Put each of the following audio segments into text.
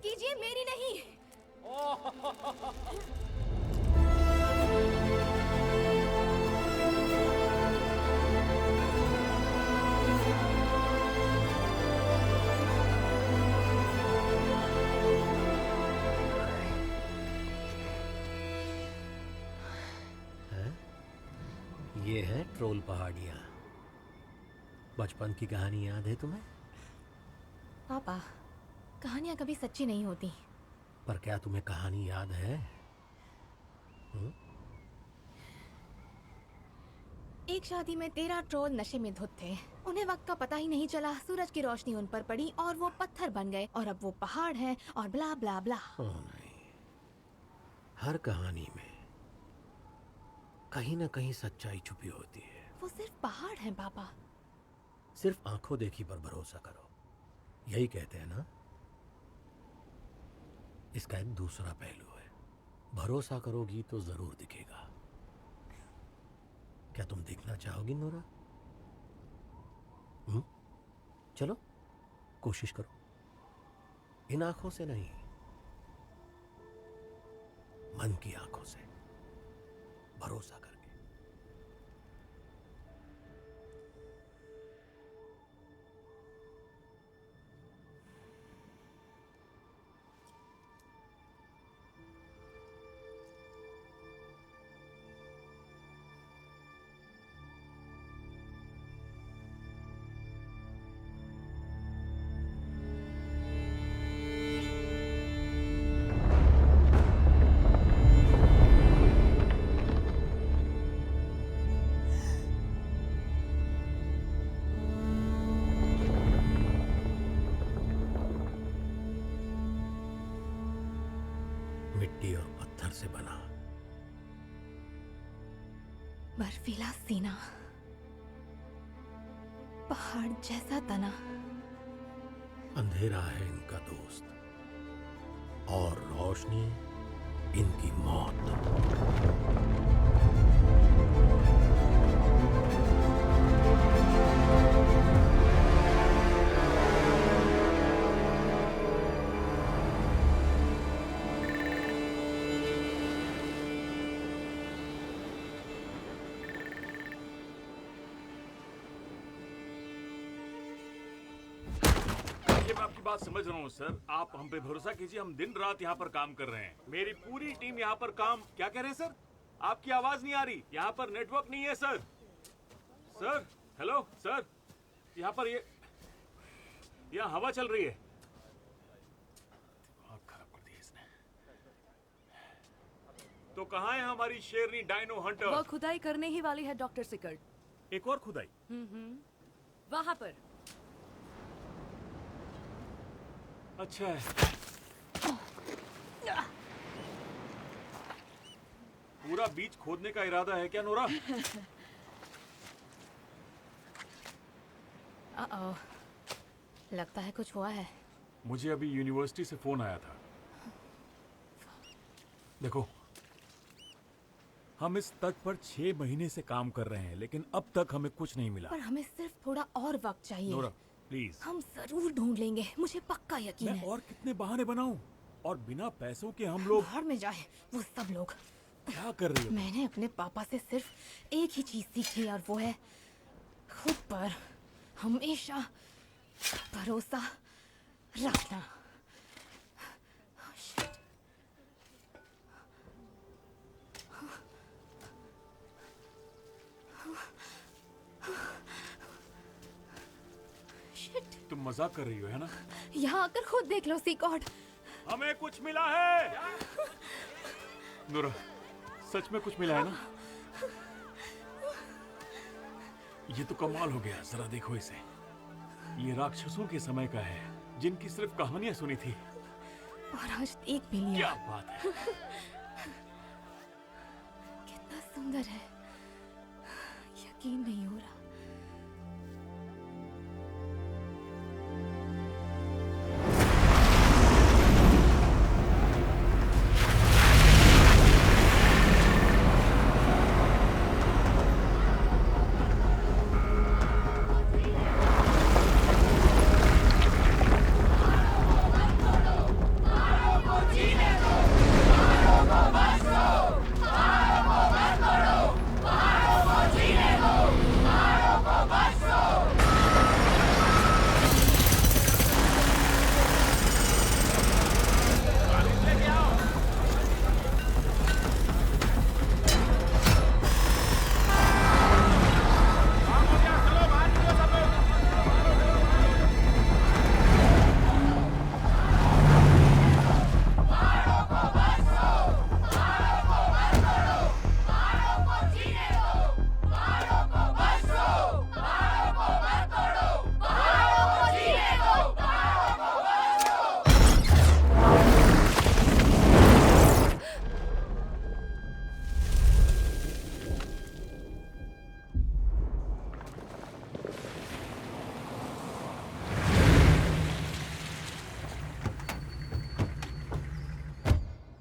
कीजिए, मेरी नहीं। ये है ट्रोल पहाड़ियाँ। बचपन की कहानी याद है तुम्हें? पापा, कहानियां कभी सच्ची नहीं होती। पर क्या तुम्हें कहानी याद है? एक शादी में 13 ट्रोल नशे में धुत थे। उन्हें वक्त का पता ही नहीं चला। सूरज की रोशनी उन पर पड़ी और वो पत्थर बन गए और अब वो पहाड़ हैं और ब्ला ब्ला ब्ला। ओह नहीं, हर कहानी में कहीं ना कहीं सच्चाई छुपी होती है। वो सिर्फ पहाड़ हैं पापा। सिर्फ आंखों देखी पर भरोसा करो, यही कहते हैं ना। इसका एक दूसरा पहलू है, भरोसा करोगी तो जरूर दिखेगा। क्या तुम देखना चाहोगी नोरा? चलो कोशिश करो, इन आंखों से नहीं, मन की आंखों से भरोसा करके। मिट्टी और पत्थर से बना, बर्फीला सीना, पहाड़ जैसा तना। अंधेरा है इनका दोस्त और रोशनी इनकी मौत। मैं आपकी बात समझ रहा हूँ सर, आप हम पे भरोसा कीजिए, हम दिन रात यहाँ पर काम कर रहे हैं। मेरी पूरी टीम यहाँ पर काम। क्या कह रहे हैं सर? आपकी आवाज नहीं आ रही, यहाँ पर नेटवर्क नहीं है सर। सर हेलो सर, यहाँ पर यहाँ हवा चल रही है। दिमाग खराब कर दिया इसने। तो कहाँ है हमारी शेरनी डायनो हंटर? वो खुदाई करने ही वाली है डॉक्टर सिकर्ट। एक और खुदाई? वहाँ पर। अच्छा है। पूरा बीच खोदने का इरादा है क्या नोरा? लगता है कुछ हुआ है। मुझे अभी यूनिवर्सिटी से फोन आया था। देखो, हम इस तट पर 6 महीने से काम कर रहे हैं, लेकिन अब तक हमें कुछ नहीं मिला। पर हमें सिर्फ थोड़ा और वक्त चाहिए। Nora please. हम जरूर ढूंढ लेंगे, मुझे पक्का यकीन है। और कितने बहाने बनाऊं? और बिना पैसों के हम लोग बाहर में जाए वो सब लोग। क्या कर रही हो? मैंने अपने पापा से सिर्फ एक ही चीज सीखी और वो है खुद पर हमेशा भरोसा रखना। तुम मजाक कर रही हो, है ना? यहाँ आकर खुद देख लो सीकॉर्ड। हमें कुछ मिला है। नोरा, सच में कुछ मिला है ना? ये तो कमाल हो गया, जरा देखो इसे। ये राक्षसों के समय का है, जिनकी सिर्फ कहानियां सुनी थी। और आज देख भी लिया। क्या बात है। कितना सुंदर है, यकीन नहीं हो रहा।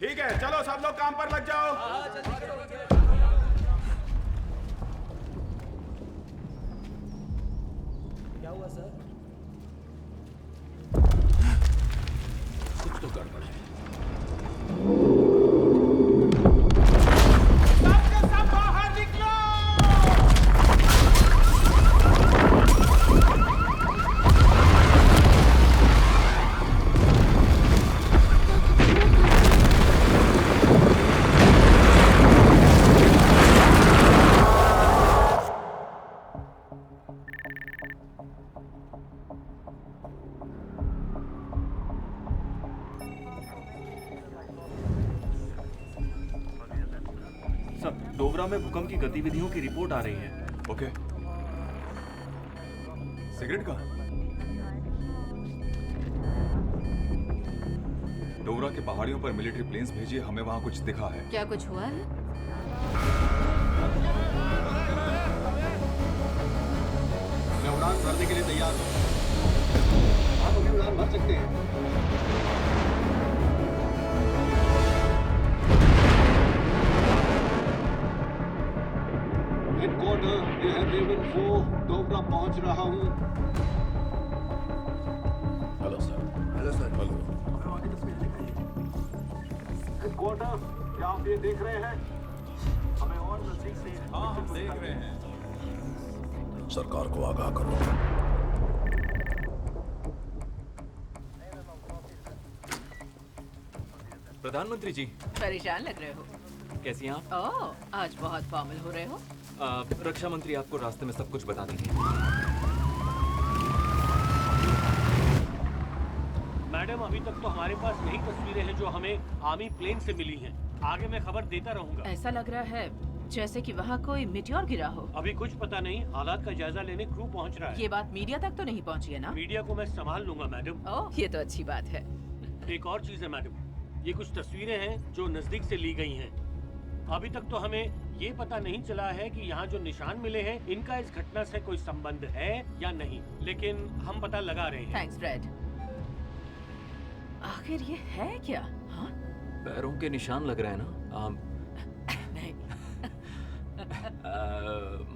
ठीक है, चलो सब लोग काम पर लग जाओ। क्या हुआ सर? कुछ तो गड़बड़ है। सबके सब बाहर निकलो। सर, डोगरा में भूकंप की गतिविधियों की रिपोर्ट आ रही है। ओके। सिगरेट कहाँ? डोगरा के पहाड़ियों पर मिलिट्री प्लेन्स भेजिए, हमें वहाँ कुछ दिखा है। क्या कुछ हुआ है? मैं उड़ान भरने के लिए तैयार हूँ। आप अभी उड़ान भर सकते हैं। हेडक्वार्टर, यह है रेवन 4, डोगरा पहुंच रहा हूँ। Hello sir. Hello sir. Hello. Headquarter, क्या आप ये देख रहे हैं? हमें और नजदीक से। हाँ, हम देख रहे हैं। सरकार को आगाह करो। प्रधानमंत्री जी, परेशान लग रहे हो। कैसी हैं आप? ओह, आज बहुत फॉर्मल हो रहे हो। रक्षा मंत्री आपको रास्ते में सब कुछ बता देंगे। मैडम, अभी तक तो हमारे पास यही तस्वीरें हैं जो हमें आर्मी प्लेन से मिली हैं। आगे मैं खबर देता रहूंगा। ऐसा लग रहा है जैसे कि वहाँ कोई मिट्योर गिरा हो। अभी कुछ पता नहीं, हालात का जायजा लेने क्रू पहुंच रहा है। ये बात मीडिया तक तो नहीं पहुँची है ना? मीडिया को मैं संभाल लूंगा मैडम। ओह, ये तो अच्छी बात है। एक और चीज है मैडम, ये कुछ तस्वीरें हैं जो नजदीक से ली गई हैं। अभी तक तो हमें ये पता नहीं चला है कि यहाँ जो निशान मिले हैं इनका इस घटना से कोई संबंध है या नहीं, लेकिन हम पता लगा रहे हैं। Thanks Fred. आखिर ये है क्या? हाँ? पैरों के निशान लग रहे हैं ना? नहीं।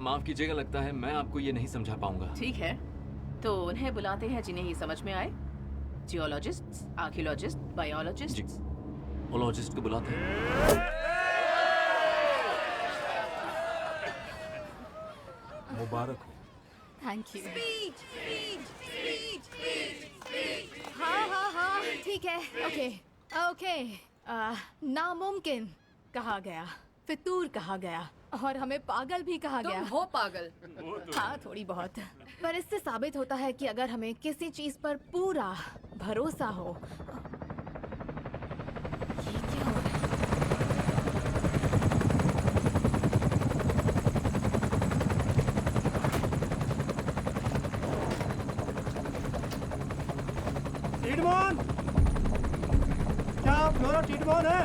माफ कीजिएगा, लगता है मैं आपको ये नहीं समझा पाऊंगा। ठीक है, तो उन्हें बुलाते हैं जिन्हें ये समझ में आए। Geologist, archaeologist, biologist. जी, ओलॉजिस्ट को बुलाते हैं। मुबारक हो। Thank you. हाँ हाँ हाँ, ठीक है। Okay okay. नामुमकिन कहा गया, फितूर कहा गया, और हमें पागल भी कहा गया। तुम हो पागल। हाँ, थोड़ी बहुत। पर इससे साबित होता है कि अगर हमें किसी चीज पर पूरा भरोसा हो। ये क्या हो रहा है? टीडमोन, क्या आप नोरा टीडमोन है?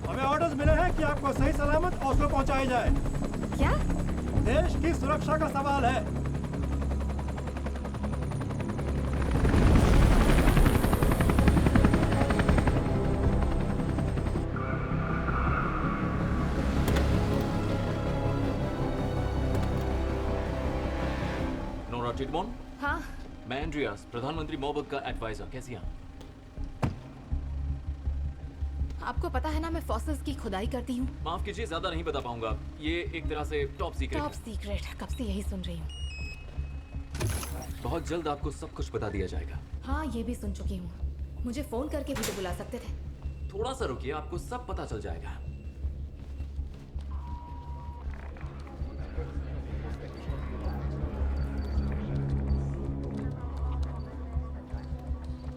हमें ऑर्डर्स मिले हैं कि आपको सही सलामत ओस्लो पहुंचाई जाए। क्या? देश की सुरक्षा का सवाल है। नोरा टिडमोन, हाँ, मैं एंड्रियास, प्रधानमंत्री मोबक का एडवाइजर। कैसी हैं? आपको पता है ना मैं फॉसिल्स की खुदाई करती हूँ। माफ कीजिए, ज्यादा नहीं बता पाऊंगा। ये एक तरह से टॉप सीक्रेट टॉप है। सीक्रेट, कब से यही सुन रही हूँ। बहुत जल्द आपको सब कुछ बता दिया जाएगा। हाँ, ये भी सुन चुकी हूँ। मुझे फोन करके भी तो बुला सकते थे। थोड़ा सा रुकिए, आपको सब पता चल जाएगा।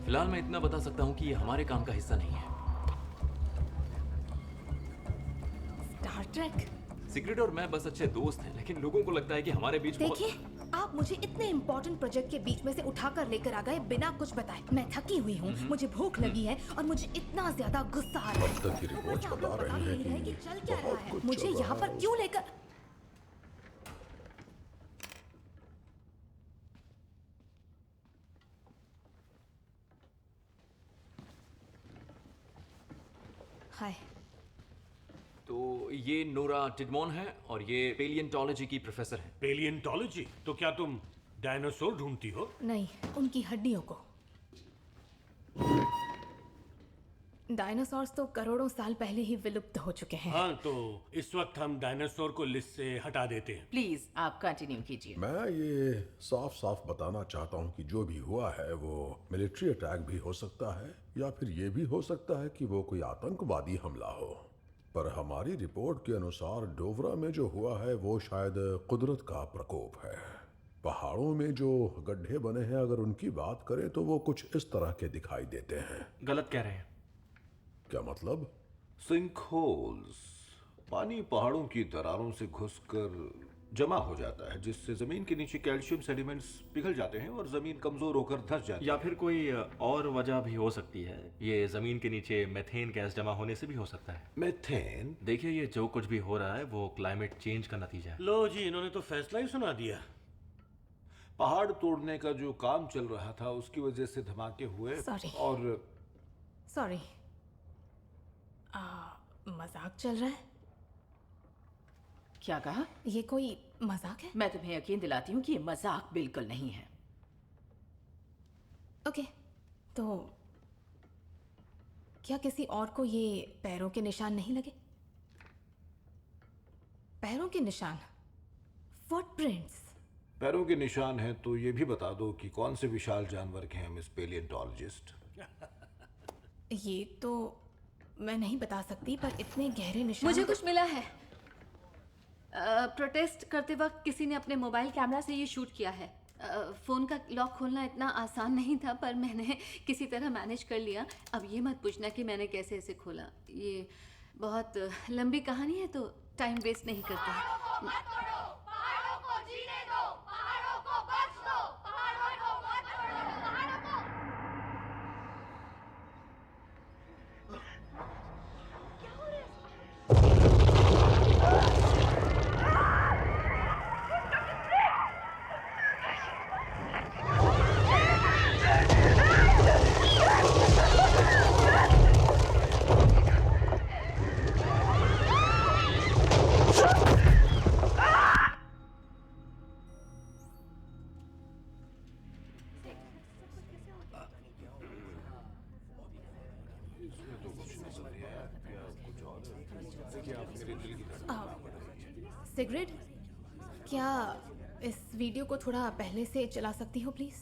फिलहाल मैं इतना बता सकता हूँ कि ये हमारे काम का हिस्सा नहीं है। Star Trek. सीक्रेट और मैं बस अच्छे दोस्त हैं, लेकिन लोगों को लगता है कि हमारे बीच बहुत... देखिए, आप मुझे इतने इम्पोर्टेंट प्रोजेक्ट के बीच में से उठाकर लेकर आ गए बिना कुछ बताए। मैं थकी हुई हूँ, मुझे भूख लगी है और मुझे इतना ज्यादा गुस्सा आ रहा है। अब तक की रिपोर्ट्स ऊपर से आप बता लोग रही नहीं हैं रहे कि चल क्या रहा बहुत है। कुछ मुझे चल यहाँ रहा पर है। क्यों लेकर हाय। तो ये नोरा टिडमॉन है और ये पेलियंटोलॉजी की प्रोफेसर है। पेलियंटोलॉजी? तो क्या तुम डायनासोर ढूंढती हो? नहीं, उनकी हड्डियों को। डायनासोर्स तो करोड़ों साल पहले ही विलुप्त हो चुके हैं। हाँ, तो इस वक्त हम डायनासोर को लिस्ट से हटा देते हैं। प्लीज आप कंटिन्यू कीजिए। मैं ये साफ साफ बताना चाहता हूँ कि जो भी हुआ है वो मिलिट्री अटैक भी हो सकता है या फिर ये भी हो सकता है कि वो कोई आतंकवादी हमला हो। पर हमारी रिपोर्ट के अनुसार डोवरा में जो हुआ है वो शायद कुदरत का प्रकोप है। पहाड़ों में जो गड्ढे बने हैं, अगर उनकी बात करें तो वो कुछ इस तरह के दिखाई देते हैं। गलत कह रहे हैं। क्या मतलब? सिंक होल्स, पानी पहाड़ों की दरारों से घुसकर जमा हो जाता है, जिससे जमीन के नीचे कैल्शियम सेडिमेंट्स पिघल जाते हैं और जमीन कमजोर होकर धंस जाती है। या फिर कोई और वजह भी हो सकती है। ये जमीन के नीचे मेथेन गैस जमा होने से भी हो सकता है। मेथेन? देखिए, ये जो कुछ भी हो रहा है वो क्लाइमेट चेंज का नतीजा है। लो जी, इन्होंने तो फैसला ही सुना दिया। पहाड़ तोड़ने का जो काम चल रहा था उसकी वजह से धमाके हुए। Sorry. और सॉरी, मजाक चल रहा है? क्या कहा? ये कोई मजाक है? मैं तुम्हें यकीन दिलाती हूँ कि ये मजाक बिल्कुल नहीं है। ओके, तो क्या किसी और को ये पैरों के निशान नहीं लगे? पैरों के निशान, फुटप्रिंट्स। पैरों के निशान हैं तो ये भी बता दो कि कौन से विशाल जानवर के हैं, मिस पेलियंटोलॉजिस्ट। ये तो मैं नहीं बता सकती, पर इतने गहरे निशान। मुझे कुछ मिला है। प्रोटेस्ट करते वक्त किसी ने अपने मोबाइल कैमरा से ये शूट किया है। फ़ोन का लॉक खोलना इतना आसान नहीं था, पर मैंने किसी तरह मैनेज कर लिया। अब ये मत पूछना कि मैंने कैसे इसे खोला। ये बहुत लंबी कहानी है, तो टाइम वेस्ट नहीं करते। सिगरेट, क्या इस वीडियो को थोड़ा पहले से चला सकती हो प्लीज?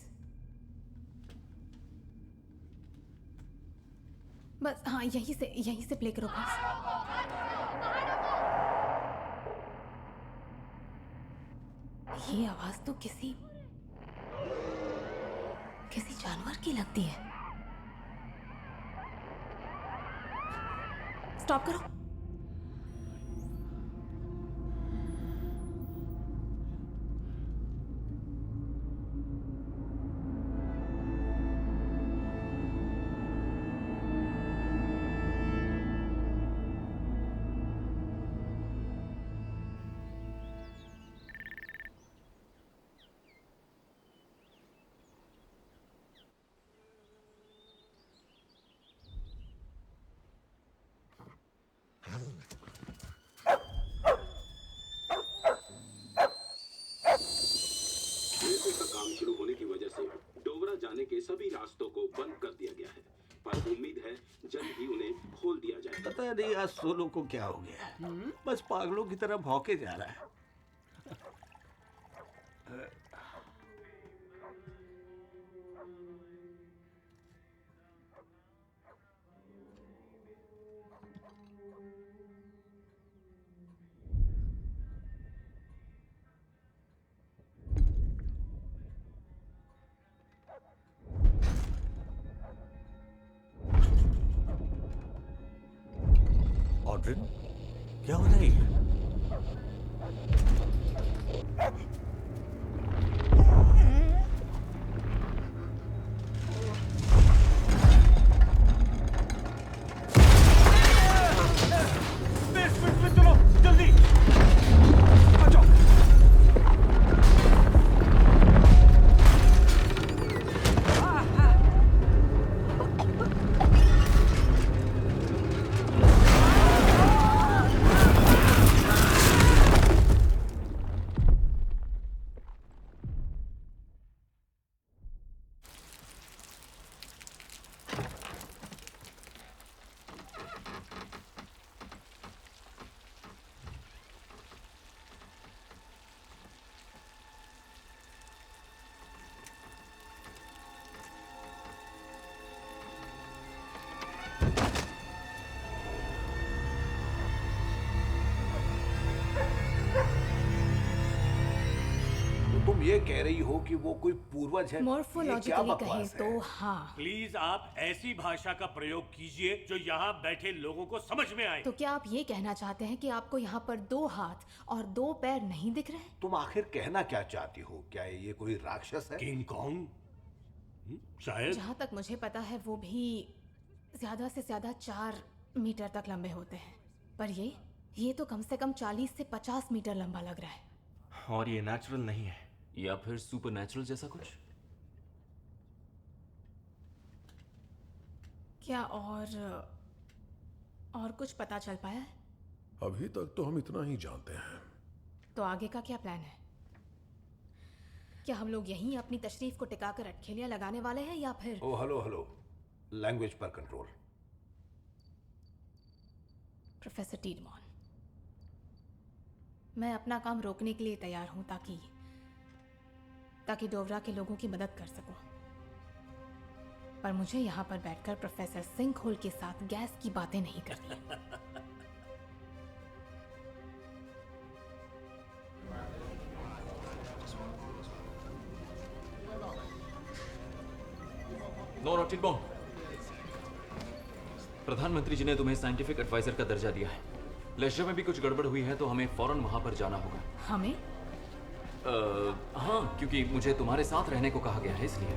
बस हाँ, यहीं से प्ले करो प्लीज। ये आवाज तो किसी जानवर की लगती है। स्टॉप करो। सभी रास्तों को बंद कर दिया गया है, पर उम्मीद है जल्द ही उन्हें खोल दिया जाएगा। पता नहीं आज सोलो को क्या हो गया, बस पागलों की तरह भौंके जा रहा है। ऑड्रिन, क्या हो रही है? चलो जल्दी आ जाओ। ये कह रही हो कि वो कोई पूर्वज है? ये क्या मॉर्फोलॉजिकली कहें बकवास है? तो हाँ। प्लीज आप ऐसी भाषा का प्रयोग कीजिए जो यहाँ बैठे लोगों को समझ में आए। तो क्या आप ये कहना चाहते हैं कि आपको यहाँ पर 2 हाथ और 2 पैर नहीं दिख रहे? तुम आखिर कहना क्या चाहती हो? क्या ये कोई राक्षस है? King Kong? शायद। जहाँ तक मुझे पता है वो भी ज्यादा से ज्यादा 4 मीटर तक लंबे होते हैं, पर ये तो कम से कम 40 से 50 मीटर लंबा लग रहा है। और ये नेचुरल नहीं है, या फिर सुपरनैचुरल जैसा कुछ? क्या और कुछ पता चल पाया है? अभी तक तो हम इतना ही जानते हैं। तो आगे का क्या प्लान है? क्या हम लोग यहीं अपनी तशरीफ को टिकाकर अटखेलियां लगाने वाले हैं या फिर? ओ हेलो, लैंग्वेज पर कंट्रोल। प्रोफेसर टीडमॉन, मैं अपना काम रोकने के लिए तैयार हूं ताकि डोवरा के लोगों की मदद कर सकूं, पर मुझे यहां पर बैठकर प्रोफेसर सिंकहोल के साथ गैस की बातें नहीं करनी। नोरा टिडमॉन, प्रधानमंत्री जी ने तुम्हें साइंटिफिक एडवाइजर का दर्जा दिया है। लेजर में भी कुछ गड़बड़ हुई है तो हमें फौरन वहां पर जाना होगा। हमें? हाँ, क्योंकि मुझे तुम्हारे साथ रहने को कहा गया है, इसलिए।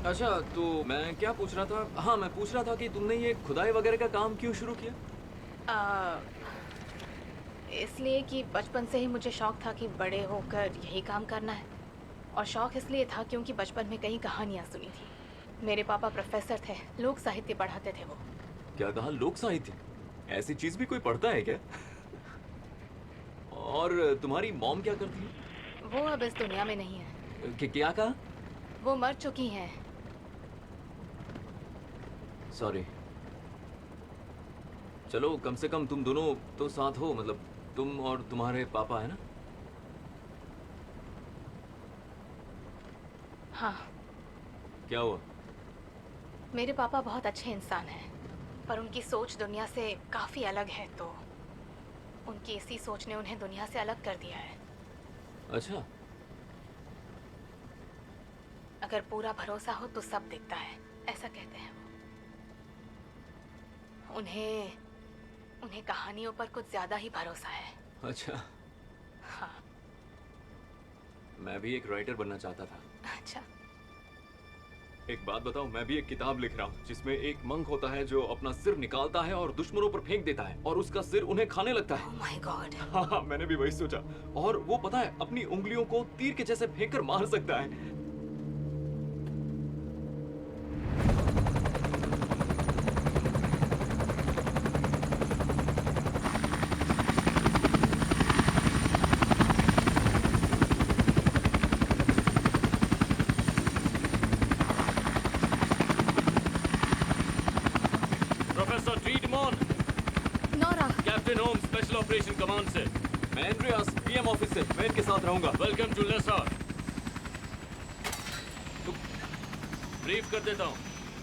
अच्छा, तो मैं क्या पूछ रहा था? हाँ, मैं पूछ रहा था कि तुमने ये खुदाई वगैरह का काम क्यों शुरू किया? इसलिए कि बचपन से ही मुझे शौक था कि बड़े होकर यही काम करना है, और शौक इसलिए था क्योंकि बचपन में कई कहानियाँ सुनी थी। मेरे पापा प्रोफेसर थे, लोक साहित्य पढ़ाते थे वो। क्या कहा? लोक साहित्य? ऐसी चीज भी कोई पढ़ता है क्या? और तुम्हारी मॉम क्या करती है? वो अब इस दुनिया में नहीं है। क्या कहा? वो मर चुकी हैं। सॉरी। चलो, कम से कम तुम दोनों तो साथ हो, मतलब तुम और तुम्हारे पापा, है ना? हाँ। क्या हुआ? मेरे पापा बहुत अच्छे इंसान हैं, पर उनकी सोच दुनिया से काफी अलग है, तो उनकी इसी सोच ने उन्हें दुनिया से अलग कर दिया है। अच्छा। अगर पूरा भरोसा हो तो सब दिखता है, ऐसा कहते हैं वो। उन्हें कहानियों पर कुछ ज्यादा ही भरोसा है। अच्छा। हाँ। मैं भी एक राइटर बनना चाहता था। अच्छा। एक बात बताऊं, मैं भी एक किताब लिख रहा हूँ जिसमें एक मंक होता है जो अपना सिर निकालता है और दुश्मनों पर फेंक देता है और उसका सिर उन्हें खाने लगता है। Oh my God। हाँ, मैंने भी वही सोचा। और वो पता है, अपनी उंगलियों को तीर के जैसे फेंक कर मार सकता है। ऑपरेशन कमांड से। मैं एंड्रियास, पीएम ऑफिस से। मैं इनके साथ रहूंगा। Welcome to laser. ब्रीफ कर देता हूँ।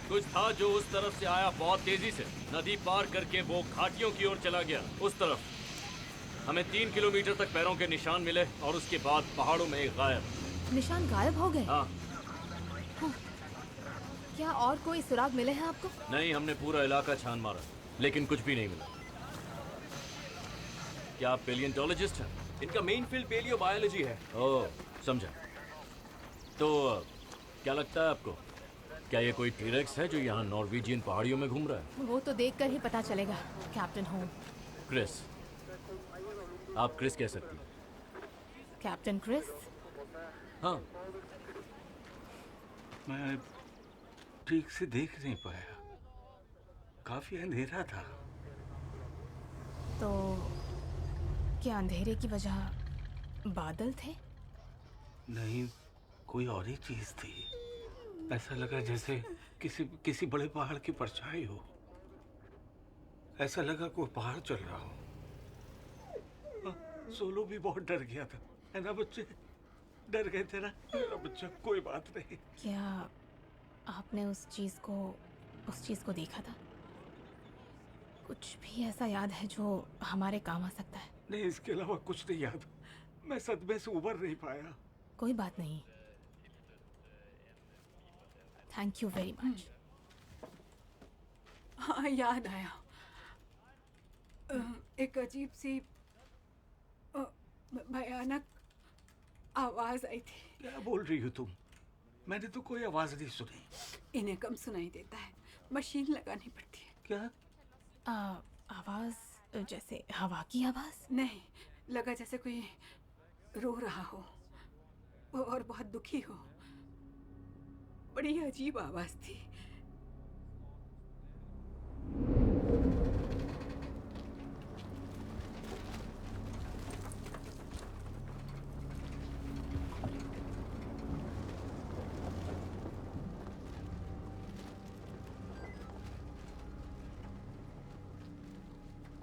कुछ था जो उस तरफ से आया, बहुत तेजी से नदी पार करके वो घाटियों की ओर चला गया। उस तरफ हमें 3 किलोमीटर तक पैरों के निशान मिले और उसके बाद पहाड़ों में एक गायब। निशान गायब हो गए? हाँ। क्या और कोई सुराग मिले हैं आपको? नहीं, हमने पूरा इलाका छान मारा लेकिन कुछ भी नहीं मिला। क्या आप पेलियोंटोलॉजिस्ट हैं? इनका मेन फील्ड पेलियो बायोलॉजी है। ओह, समझा। तो क्या लगता है आपको, क्या ये कोई टीरेक्स है जो यहाँ नॉर्वेजियन पहाड़ियों में घूम रहा है? वो तो देखकर ही पता चलेगा, कैप्टन होम। क्रिस, आप क्रिस कह सकती हैं। Captain Chris? हाँ। मैं ठीक से देख नहीं पाया, काफी अंधेरा था। तो क्या अंधेरे की वजह बादल थे? नहीं, कोई और ही चीज थी। ऐसा लगा जैसे किसी बड़े पहाड़ की परछाई हो। ऐसा लगा कोई पहाड़ चल रहा हो। सोलो भी बहुत डर गया था, है ना बच्चे? डर गए थे ना मेरा बच्चा? कोई बात नहीं। क्या आपने उस चीज़ को देखा था? कुछ भी ऐसा याद है जो हमारे काम आ सकता है? नहीं, इसके अलावा कुछ नहीं याद। मैं सदमे से उबर नहीं पाया। कोई बात नहीं। Thank you very much. हाँ, याद आया। एक अजीब सी भयानक आवाज आई थी। क्या बोल रही हो तुम? मैंने तो कोई आवाज नहीं सुनी। इन्हें कम सुनाई देता है, मशीन लगानी पड़ती है। क्या आवाज? जैसे हवा की आवाज? नहीं, लगा जैसे कोई रो रहा हो और बहुत दुखी हो। बड़ी अजीब आवाज थी।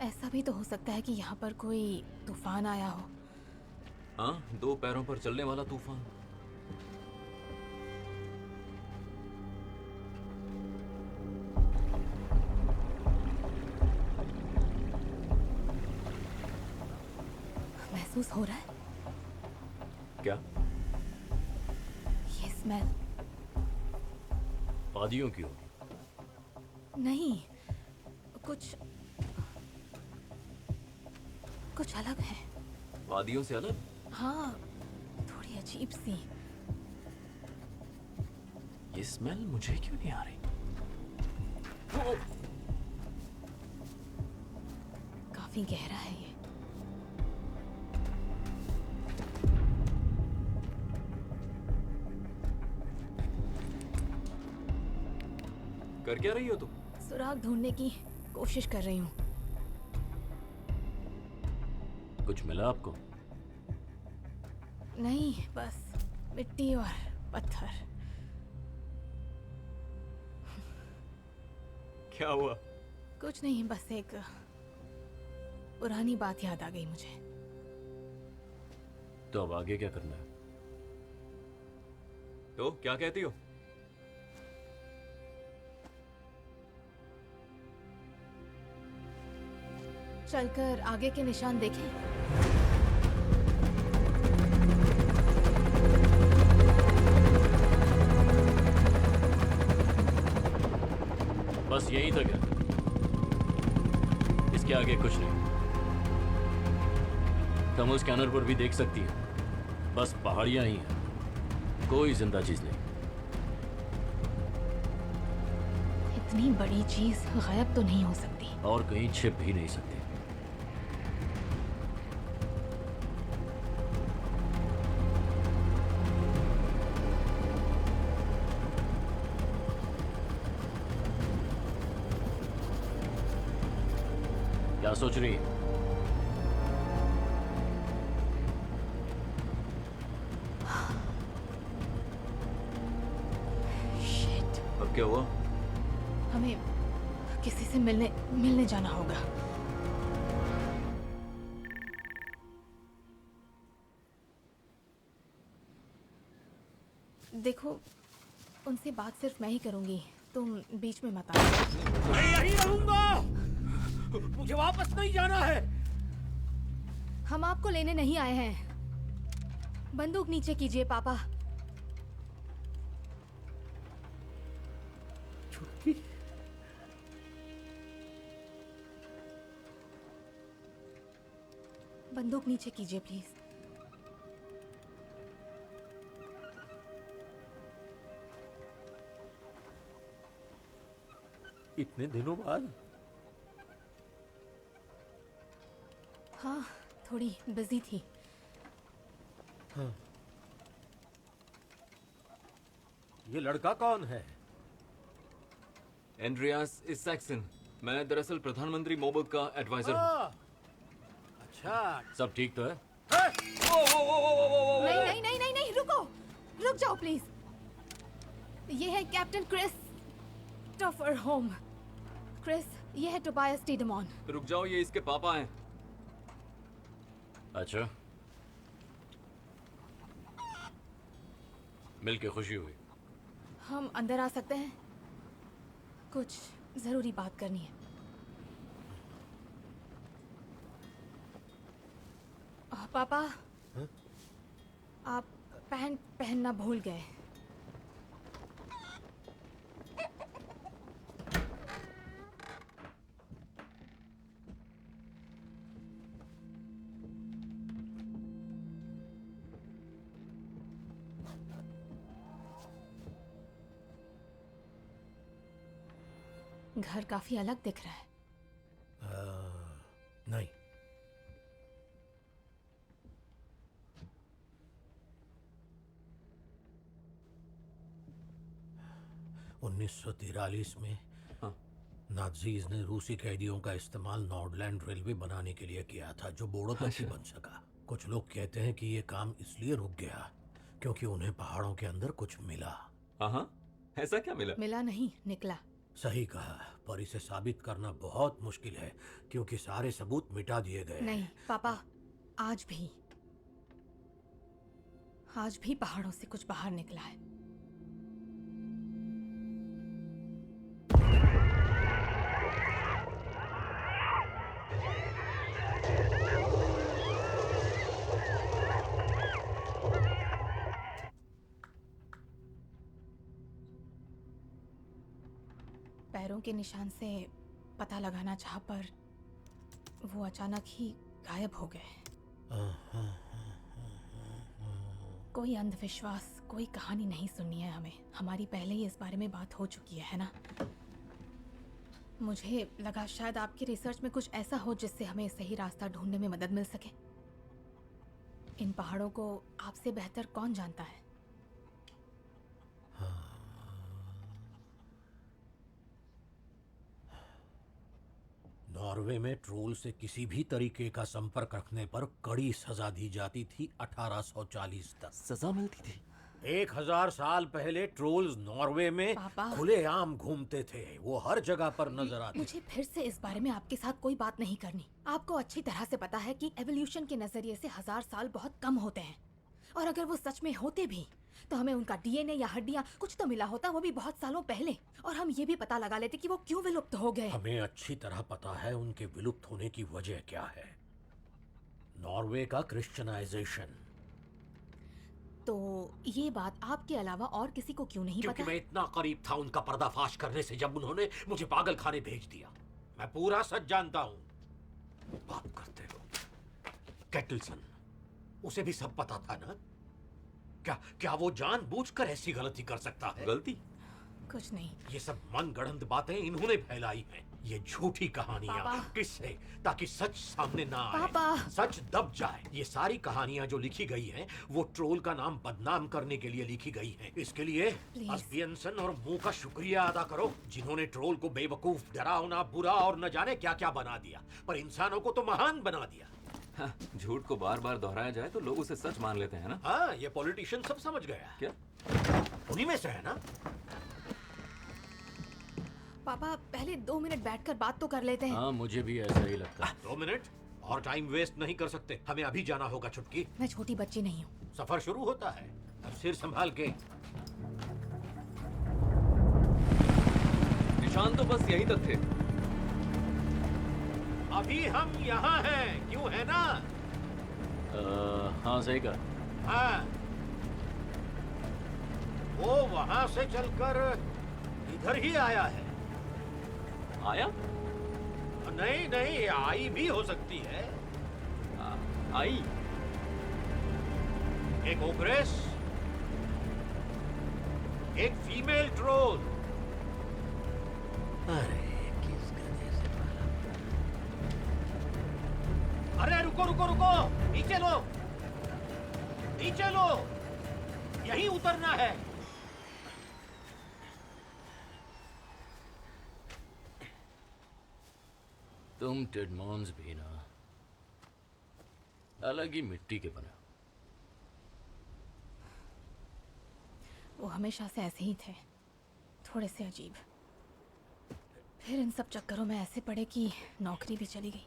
ऐसा भी तो हो सकता है कि यहाँ पर कोई तूफान आया हो। हाँ, 2 पैरों पर चलने वाला तूफान। महसूस हो रहा है? क्या? ये स्मेल। वादियों की होगी। नहीं, कुछ अलग है। वादियों से अलग? हाँ, थोड़ी अजीब सी। ये स्मेल मुझे क्यों नहीं आ रही? काफी गहरा है ये। कर क्या रही हो तुम? सुराग ढूंढने की कोशिश कर रही हूँ। कुछ मिला आपको? नहीं, बस मिट्टी और पत्थर। क्या हुआ? कुछ नहीं, बस एक पुरानी बात याद आ गई मुझे। तो अब आगे क्या करना है? तो क्या कहती हो? चलकर आगे के निशान देखें। बस यहीं तक है, इसके आगे कुछ नहीं। तुम उस स्कैनर पर भी देख सकती है, बस पहाड़ियां ही हैं, कोई जिंदा चीज नहीं। इतनी बड़ी चीज गायब तो नहीं हो सकती। और कहीं छिप भी नहीं सकती। क्या सोच रही है? Shit. अब क्या हुआ? हमें किसी से मिलने जाना होगा। देखो, उनसे बात सिर्फ मैं ही करूंगी, तुम बीच में मत आना। मैं यहीं रहूंगा, मुझे वापस नहीं जाना है। हम आपको लेने नहीं आए हैं। बंदूक नीचे कीजिए पापा। छुट्टी? बंदूक नीचे कीजिए प्लीज। इतने दिनों बाद? हाँ, थोड़ी बिजी थी। हाँ। ये लड़का कौन है? एंड्रियास इसैक्सन। मैं दरअसल प्रधानमंत्री मोबर्ग का एडवाइजर हूँ। अच्छा। सब ठीक तो है? नहीं नहीं नहीं नहीं नहीं, रुक जाओ प्लीज। ये है कैप्टन क्रिस्टोफर होम। क्रिस, ये है टोबायस टीडेमॉन। रुक जाओ, ये इसके पापा हैं। अच्छा, मिलके खुशी हुई। हम अंदर आ सकते हैं? कुछ जरूरी बात करनी है। पापा, आप पैंट पहनना भूल गए। घर काफी अलग दिख रहा है। नहीं, 1943 में नाज़ीज ने रूसी कैदियों का इस्तेमाल नॉर्डलैंड रेलवे बनाने के लिए किया था, जो बोड़ो तक ही बन सका। कुछ लोग कहते हैं कि ये काम इसलिए रुक गया क्योंकि उन्हें पहाड़ों के अंदर कुछ मिला। हाँ, ऐसा क्या मिला? मिला नहीं, निकला। सही कहा, पर इसे साबित करना बहुत मुश्किल है क्योंकि सारे सबूत मिटा दिए गए। नहीं पापा, आज भी पहाड़ों से कुछ बाहर निकला है। पैरों के निशान से पता लगाना चाहा, पर वो अचानक ही गायब हो गए। कोई अंधविश्वास, कोई कहानी नहीं सुननी है हमें। हमारी पहले ही इस बारे में बात हो चुकी है ना? मुझे लगा शायद आपकी रिसर्च में कुछ ऐसा हो जिससे हमें सही रास्ता ढूंढने में मदद मिल सके। इन पहाड़ों को आपसे बेहतर कौन जानता है? नॉर्वे में ट्रोल से किसी भी तरीके का संपर्क रखने पर कड़ी सजा दी जाती थी। 1840 तक सजा मिलती थी। 1000 साल पहले ट्रोल्स नॉर्वे में पापा। खुलेआम घूमते थे। वो हर जगह पर नजर आते। मुझे फिर से इस बारे में आपके साथ कोई बात नहीं करनी। आपको अच्छी तरह से पता है कि एवोल्यूशन के नजरिए से 1000 साल बहुत कम होते हैं, और अगर वो सच में होते भी तो हमें उनका डीएनए या हड्डियां कुछ तो मिला होता, वो भी बहुत सालों पहले, और हम ये भी पता लगा लेते कि वो क्यों विलुप्त हो गए। हमें अच्छी तरह पता है उनके विलुप्त होने की वजह क्या है। नॉर्वे का क्रिश्चियनाइजेशन। तो ये बात आपके अलावा और किसी को क्यों नहीं क्योंकि पता? मैं इतना करीब था उनका पर्दाफाश करने से जब उन्होंने मुझे पागल खाने भेज दिया। मैं पूरा सच जानता हूँ। बात करते हो कैटलसन, उसे भी सब पता था ना? क्या वो जानबूझकर ऐसी गलती कर सकता है? गलती? कुछ नहीं। ये सब मनगढ़ंत बातें इन्होंने फैलाई हैं। ये झूठी कहानियां। पापा। किससे? ताकि सच सामने ना आए। पापा। सच दब जाए। ये सारी कहानियां जो लिखी गई हैं, वो ट्रोल का नाम बदनाम करने के लिए लिखी गई हैं। इसके लिए Please। अस्बियंसन और मुंह का शुक्रिया अदा करो, जिन्होंने ट्रोल को बेवकूफ, डरावना, बुरा और न जाने क्या क्या बना दिया, पर इंसानों को तो महान बना दिया। हाँ, झूठ को बार बार दोहराया जाए तो लोग उसे सच मान लेते हैं ना? हाँ, ये पॉलिटिशियन सब समझ गया। क्या? उन्हीं में से है ना? पापा, पहले 2 मिनट बैठकर बात तो कर लेते हैं। हाँ, मुझे भी ऐसा ही लगता है। 2 मिनट और टाइम वेस्ट नहीं कर सकते। हमें अभी जाना होगा छुटकी। मैं छोटी बच्ची नहीं हूँ। सफर शुरू होता है। अब सिर संभाल के। निशान तो बस यहीं तक थे। अभी हम यहाँ हैं, क्यों है ना? हाँ, सही कहा। हाँ, वो वहां से चलकर इधर ही आया है। आया? नहीं नहीं, आई भी हो सकती है। आई? एक ओग्रेस, एक फीमेल ट्रोल। अरे किस गधे से पाला। अरे रुको रुको रुको, नीचे लो, नीचे लो, यहीं उतरना है। तुम टेडमॉन्स भी ना अलग ही मिट्टी के बने। वो हमेशा से ऐसे ही थे, थोड़े से अजीब। फिर इन सब चक्करों में ऐसे पड़े कि नौकरी भी चली गई,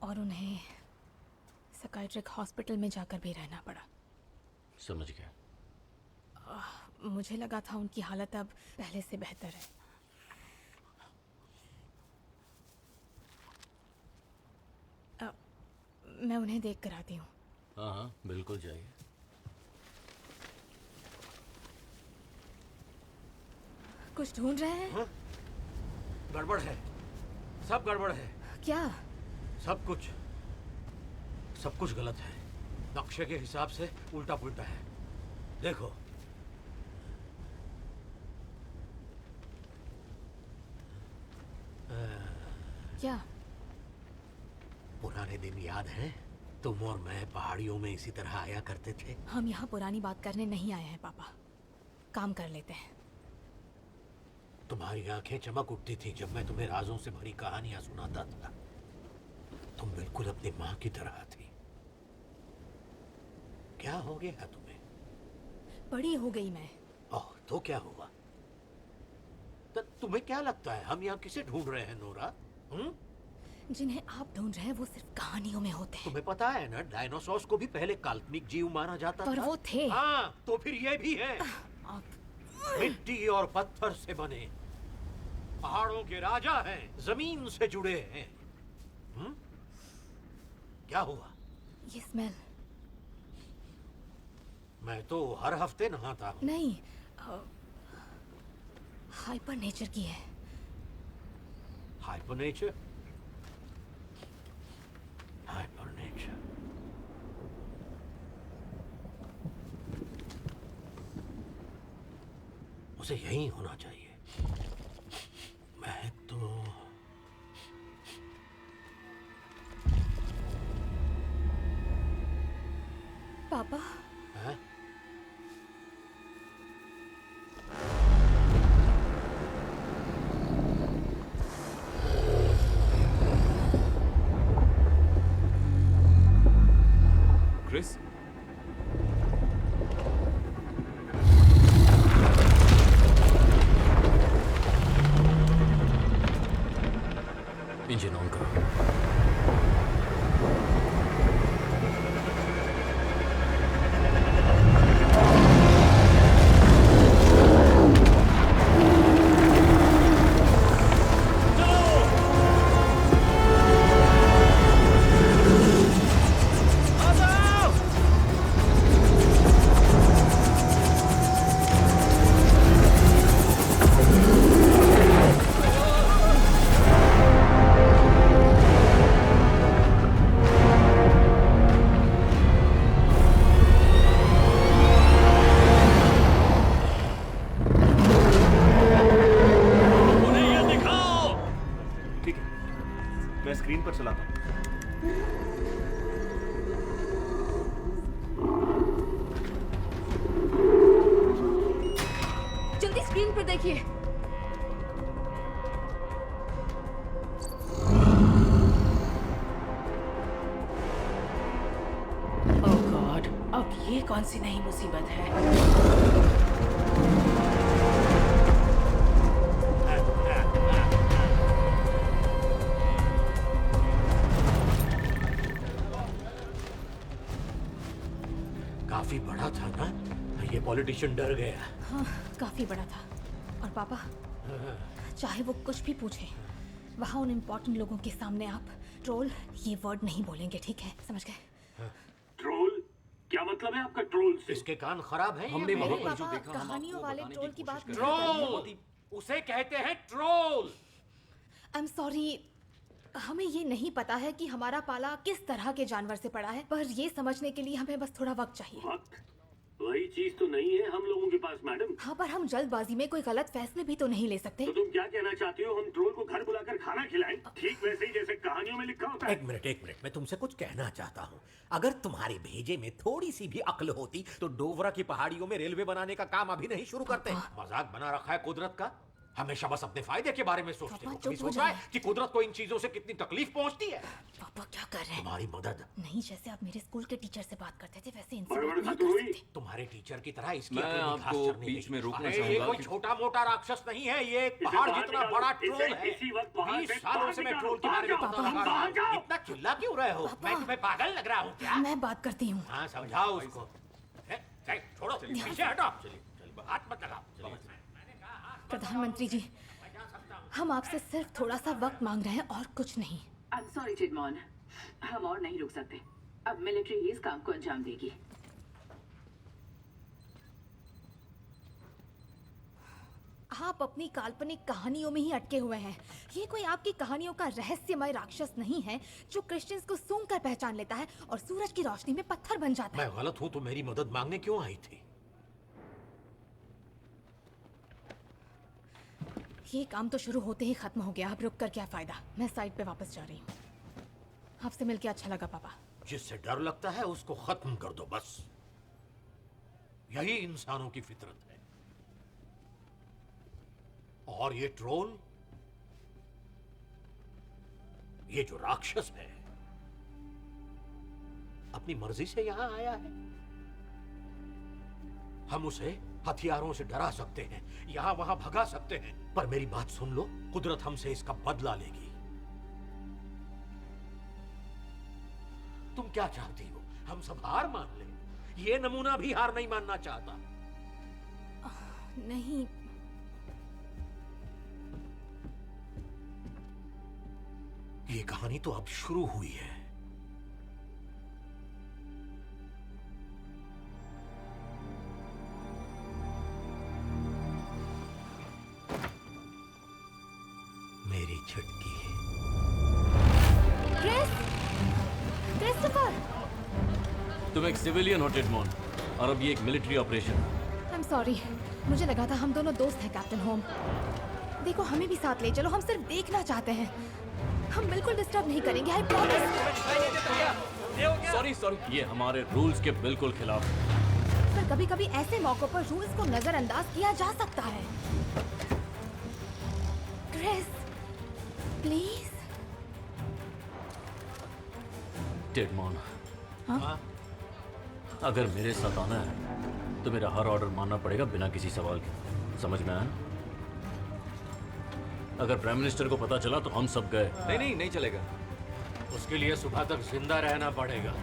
और उन्हें साइकाइट्रिक हॉस्पिटल में जाकर भी रहना पड़ा। समझ गया। मुझे लगा था उनकी हालत अब पहले से बेहतर है। मैं उन्हें देख कर आती हूँ। हाँ हाँ बिल्कुल जाइए। कुछ ढूंढ रहे हैं? हाँ? गड़बड़ है, सब गड़बड़ है। क्या? सब कुछ गलत है। नक्शे के हिसाब से उल्टा पुल्टा है। देखो क्या? पुराने दिन याद हैं? तुम और मैं पहाड़ियों में इसी तरह आया करते थे। हम यहाँ पुरानी बात करने नहीं आए हैं पापा, काम कर लेते हैं। तुम्हारी आंखें चमक उठती थी जब मैं तुम्हें राजों से भरी कहानियां सुनाता था। तुम बिल्कुल अपनी माँ की तरह थी। क्या हो गया तुम्हें? बड़ी हो गई मैं। ओह, तो क्या हुआ? तुम्हें क्या लगता है हम यहाँ किसे ढूंढ रहे हैं नोरा? जिन्हें आप ढूंढ रहे हैं वो सिर्फ कहानियों में होते हैं। तुम्हें पता है ना, डायनासोर्स को भी पहले काल्पनिक जीव माना जाता था। पर वो थे। हाँ, तो फिर ये भी है। मिट्टी और पत्थर से बने, पहाड़ों के राजा हैं, जमीन से जुड़े हैं। क्या हुआ? ये स्मेल। मैं तो हर हफ्ते नहाता हूँ। नहीं, हाइपर नेचर की है। Hyper nature? Hyper nature. उसे यही होना चाहिए। मैं तो पापा। है? क्रिस? इंजन ऑन करो। स्क्रीन पर चलाता हूं। जल्दी स्क्रीन पर देखिए। ओह गॉड, अब ये कौन सी नई मुसीबत है? काफी बड़ा था ना? ये पॉलिटिशियन डर गया। हाँ, काफी बड़ा था। और पापा, चाहे वो कुछ भी पूछे, वहाँ उन इम्पोर्टेंट लोगों के सामने आप ट्रोल ये वर्ड नहीं बोलेंगे, ठीक है? समझ गए? ट्रोल? क्या मतलब है आपका ट्रोल से? इसके कान खराब हैं? हमने वहाँ पर जो पापा, देखा हम कहानियों आपको वाले बताने ट्रोल की की बात कोशिश नहीं कर रहे हैं। ट्रोल! उसे कहते हैं ट्रोल। आई एम सॉरी, हमें ये नहीं पता है कि हमारा पाला किस तरह के जानवर से पड़ा है, पर ये समझने के लिए हमें बस थोड़ा वक्त चाहिए। वक्त? वही चीज तो नहीं है हम लोगों के पास मैडम। हाँ, पर हम जल्दबाजी में कोई गलत फैसले भी तो नहीं ले सकते। तो तुम क्या कहना चाहती हो, हम ट्रोल को घर बुलाकर खाना खिलाएं? ठीक वैसे ही जैसे कहानियों में लिखा होता है। एक मिनट, मैं तुमसे कुछ कहना चाहता हूँ। अगर तुम्हारे भेजे में थोड़ी सी भी अक्ल होती तो डोवरा की पहाड़ियों में रेलवे बनाने का काम अभी नहीं शुरू करते। मजाक बना रखा है कुदरत का। हमेशा बस अपने फायदे के बारे में सोचते पापा, हो। चुप कभी हो सोचा है जाइए। कि कुदरत को इन चीजों से कितनी तकलीफ पहुंचती है? पापा क्या कर रहे हैं? तुम्हारी मदद। नहीं, जैसे आप मेरे स्कूल के टीचर से बात करते थे वैसे इनसे बड़बड़ बात नहीं खत्म कर हुई? सकते। तुम्हारे टीचर की तरह इसकी मैं अकेली घास आपको चरनी बीच में नहीं। रोकना अरे ये चाहूंगा कोई कि- छोटा मोटा राक्षस नहीं है, ये एक इसे पहाड़ बाहर जितना निकालो, बड़ा इसे ट्रोल है। इसी वक्त बाहर 20 से सालों बाहर से मैं निकालो, ट्रोल के बारे में बाहर पता जाओ, लगा बाहर रहा हूँ। जाओ। इतना चिल्ला क्यों रहे हो? मैं तुम्हें पागल लग रहा हूँ क्या? मैं बात करती हूँ। हाँ, समझाओ उसको। छोड़ो, पीछे हटो। हाथ मत लगाओ। प्रधानमंत्री जी, हम आपसे सिर्फ थोड़ा सा वक्त मांग रहे हैं और कुछ नहीं। आई एम सॉरी टिडमॉन, हम और नहीं रुक सकते। अब मिलिट्री ही इस काम को अंजाम देगी। आप अपनी काल्पनिक कहानियों में ही अटके हुए हैं। ये कोई आपकी कहानियों का रहस्यमय राक्षस नहीं है जो क्रिश्चियंस को सूंघ कर पहचान लेता है और सूरज की रोशनी में पत्थर बन जाता है। मैं गलत हूँ तो मेरी मदद मांगने क्यों आई थी? ये काम तो शुरू होते ही खत्म हो गया, अब रुक कर क्या फायदा। मैं साइड पे वापस जा रही हूँ। आपसे मिलके अच्छा लगा पापा। जिससे डर लगता है उसको खत्म कर दो बस। यही इंसानों की फितरत है। और ये ट्रोल, ये जो राक्षस है, अपनी मर्जी से यहां आया है। हम उसे हथियारों से डरा सकते हैं, यहां वहां भगा सकते हैं, पर मेरी बात सुन लो, कुदरत हमसे इसका बदला लेगी। तुम क्या चाहती हो? हम सब हार मान लें? ये नमूना भी हार नहीं मानना चाहता। नहीं, ये कहानी तो अब शुरू हुई है। मेरी छुटकी। क्रिस्टोफर! तुम एक सिविलियन हो टिडमॉन, और अब ये एक military operation. I am sorry, मुझे लगा था हम दोनों दोस्त हैं कैप्टन होम। देखो, हमें भी साथ ले चलो, हम सिर्फ देखना चाहते हैं। हम बिल्कुल डिस्टर्ब नहीं करेंगे, आई प्रॉमिस। सॉरी, ये हमारे रूल्स के बिल्कुल खिलाफ है। पर कभी-कभी ऐसे मौकों पर रूल्स को नजरअंदाज किया जा सकता है। Chris, please. टिडमॉन, हाँ? अगर मेरे साथ आना है तो मेरा हर ऑर्डर मानना पड़ेगा बिना किसी सवाल के। समझ में आया? अगर प्राइम मिनिस्टर को पता चला तो हम सब गए। नहीं चलेगा। उसके लिए सुबह तक जिंदा रहना पड़ेगा।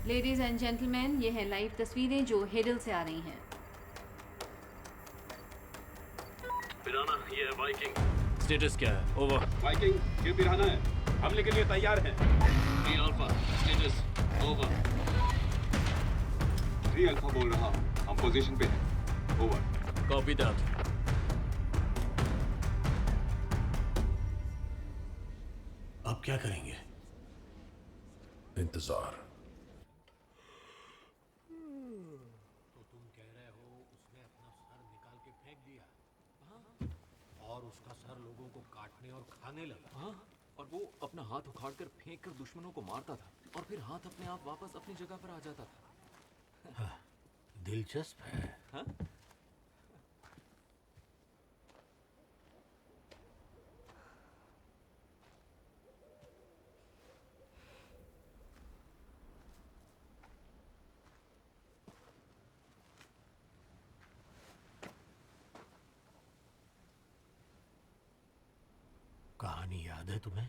लेडीज एंड जेंटलमैन, ये है लाइव तस्वीरें जो हेडल से आ रही हैं। पिराना, ये है वाइकिंग। स्टेटस क्या है? ओवर। वाइकिंग, ये पिराना है, हमले के लिए तैयार है। 3 अल्फा, स्टेटस ओवर। 3 अल्फा बोल रहा हूँ, हम पोजीशन पे हैं। ओवर। Copy that. अब क्या करेंगे? इंतजार। तो तुम कह रहे हो उसने अपना सर निकाल के फेंक दिया और उसका सर लोगों को काटने और खाने लगा। हाँ, और वो अपना हाथ उखाड़ कर फेंक कर दुश्मनों को मारता था और फिर हाथ अपने आप वापस अपनी जगह पर आ जाता था। हाँ, दिलचस्प है। हाँ? कहानी याद है तुम्हें?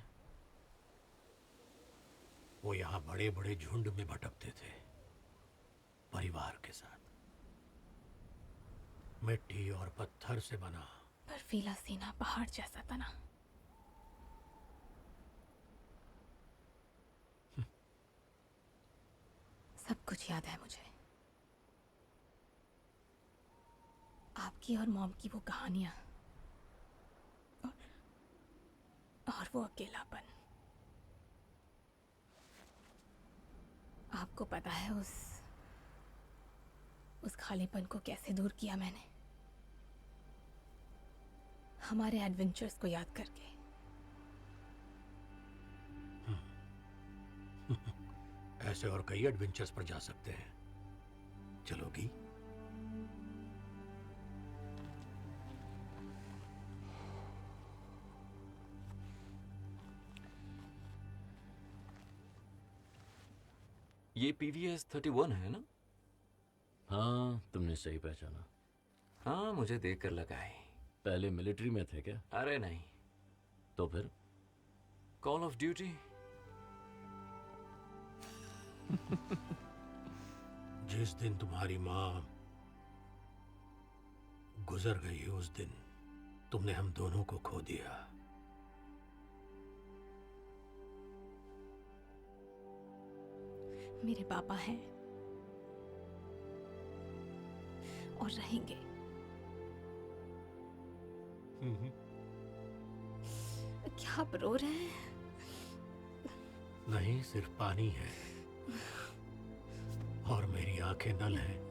वो यहाँ बड़े बड़े झुंड में भटकते थे। परिवार के साथ। मिट्टी और पत्थर से बना, बर्फीला सीना पहाड़ जैसा तना। सब कुछ याद है मुझे, आपकी और मॉम की वो कहानियां और वो अकेलापन। आपको पता है उस खालीपन को कैसे दूर किया मैंने? हमारे एडवेंचर्स को याद करके। ऐसे और कई एडवेंचर्स पर जा सकते हैं, चलोगी? ये PVS 31 है ना? हाँ, तुमने सही पहचाना। हाँ, मुझे देखकर लगा है। पहले मिलिट्री में थे क्या? अरे नहीं। तो फिर? Call of duty. जिस दिन तुम्हारी माँ गुजर गई उस दिन तुमने हम दोनों को खो दिया। मेरे पापा हैं और रहेंगे। क्या आप रो रहे हैं? नहीं, सिर्फ पानी है और मेरी आंखें नल हैं।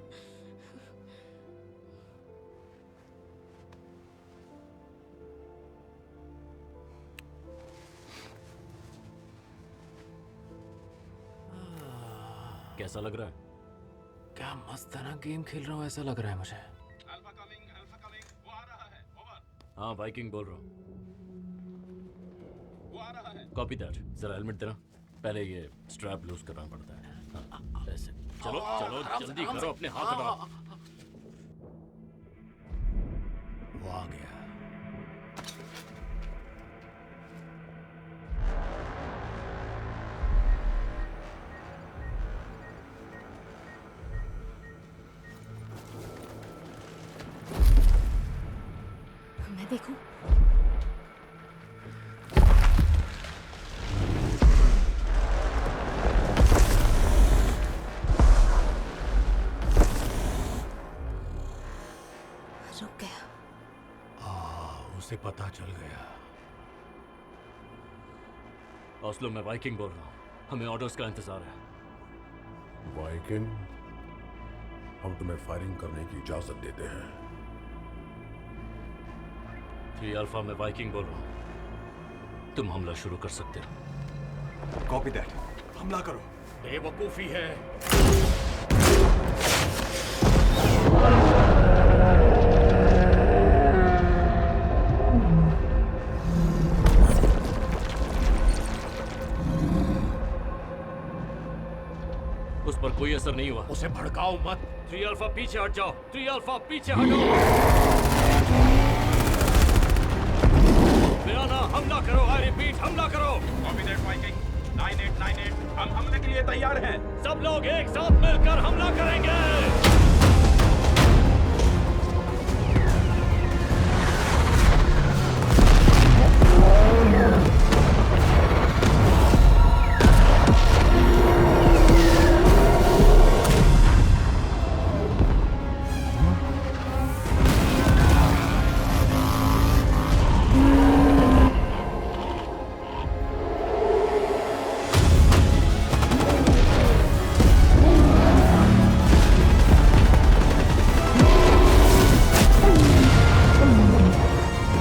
कैसा लग रहा है? क्या मस्त तरह गेम खेल रहा हूँ ऐसा लग रहा है मुझे। हाँ, वाइकिंग बोल रहा हूँ। वो आ रहा है। Copy that. जरा हेलमेट देना। पहले ये स्ट्रैप लूज करना पड़ता है। हाँ, ऐसे। चलो चलो जल्दी करो, अपने हाथ हटाओ। वो आ गया। मैं देखूं? रुक गया। उसे पता चल गया। ऑस्लो, मैं वाइकिंग बोल रहा हूँ। हमें ऑर्डर्स का इंतजार है। वाइकिंग, हम तुम्हें फायरिंग करने की इजाजत देते हैं। 3 अल्फा में वाइकिंग बोल रहा हूँ। तुम हमला शुरू कर सकते हो। Copy that. हमला करो। बेवकूफी है। उस पर कोई असर नहीं हुआ। उसे भड़काओ मत। 3 अल्फा पीछे हट जाओ। 3 अल्फा पीछे हटो। बिराना, हमला करो। आई रिपीट, हमला करो। कॉपी दैट वाइकिंग 9898, हम हमले के लिए तैयार हैं। सब लोग एक साथ मिलकर हमला करेंगे।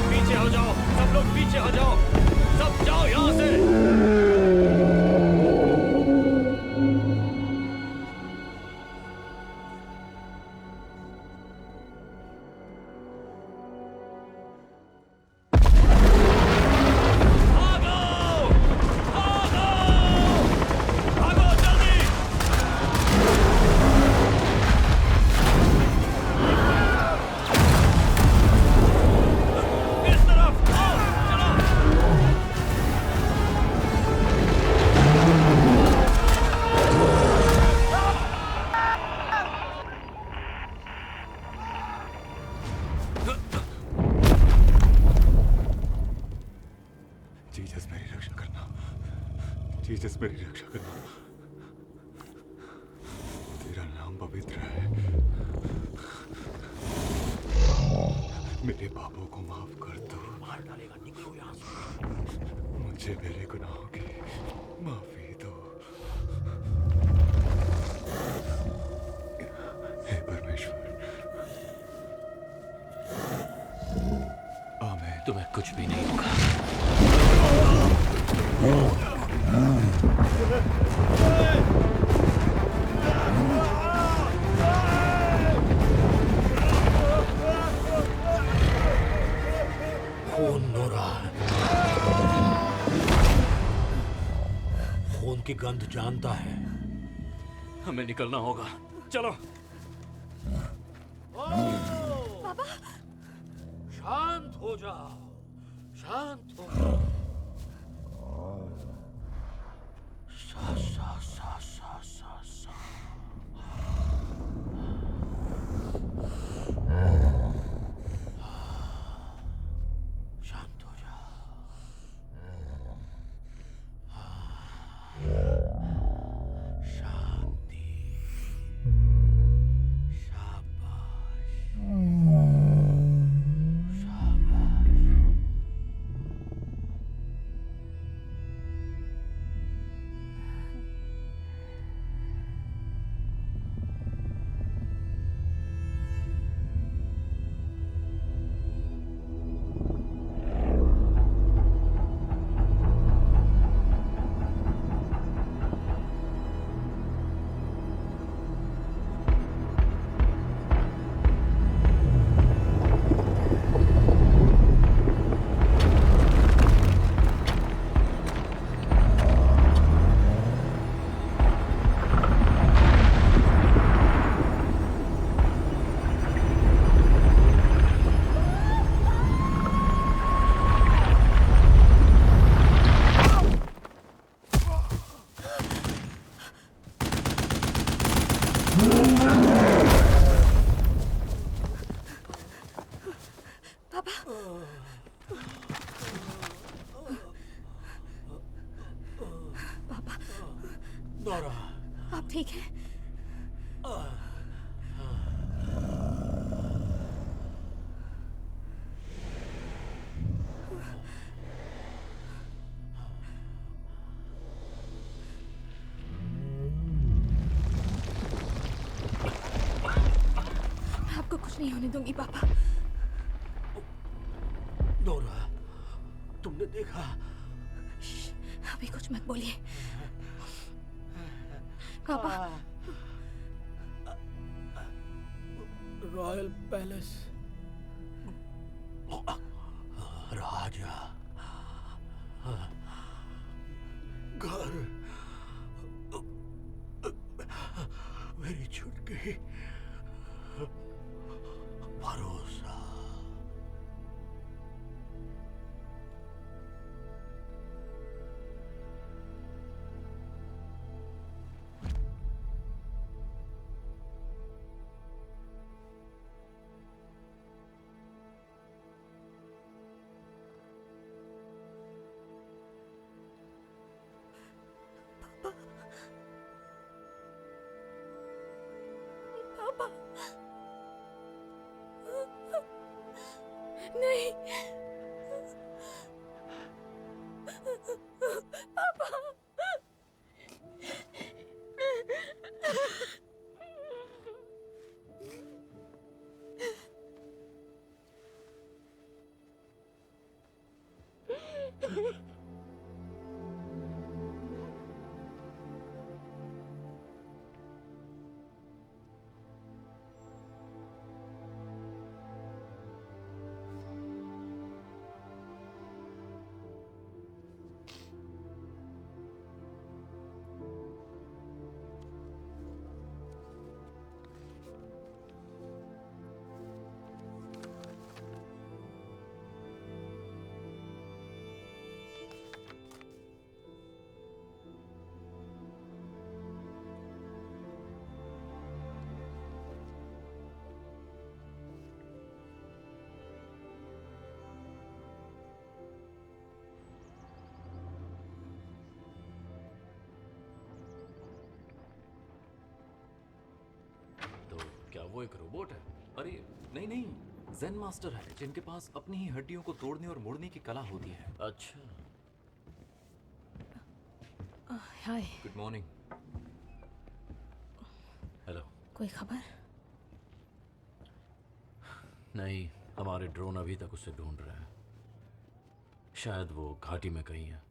पीछे हो जाओ, सब लोग पीछे हो जाओ। सब चलेगा, निकलो यहाँ से। मुझे मेरे गुनाहों की माफी दो। हे परमेश्वर, आमीन। तुम्हें कुछ भी नहीं होगा। खून नोरा, खून की गंध जानता है। हमें निकलना होगा, चलो। पापा, शांत हो जाओ, शांत हो जाओ। सा सा सा सा सा सा। शांत हो जाओ। शांति। शाबाश। नोरा, आप ठीक हैं? आपको कुछ नहीं होने दूंगी पापा। नोरा, तुमने देखा? अभी कुछ मत बोलिए पापा। रॉयल पैलेस, राजा, घर, मेरी छूट गई भरोसा। पापा, नहीं पापा। क्या वो एक रोबोट है? अरे नहीं नहीं, जेन मास्टर है जिनके पास अपनी ही हड्डियों को तोड़ने और मोड़ने की कला होती है। अच्छा। हाय। Good morning. हेलो। कोई खबर? नहीं, हमारे ड्रोन अभी तक उसे ढूंढ रहे हैं। शायद वो घाटी में कहीं है।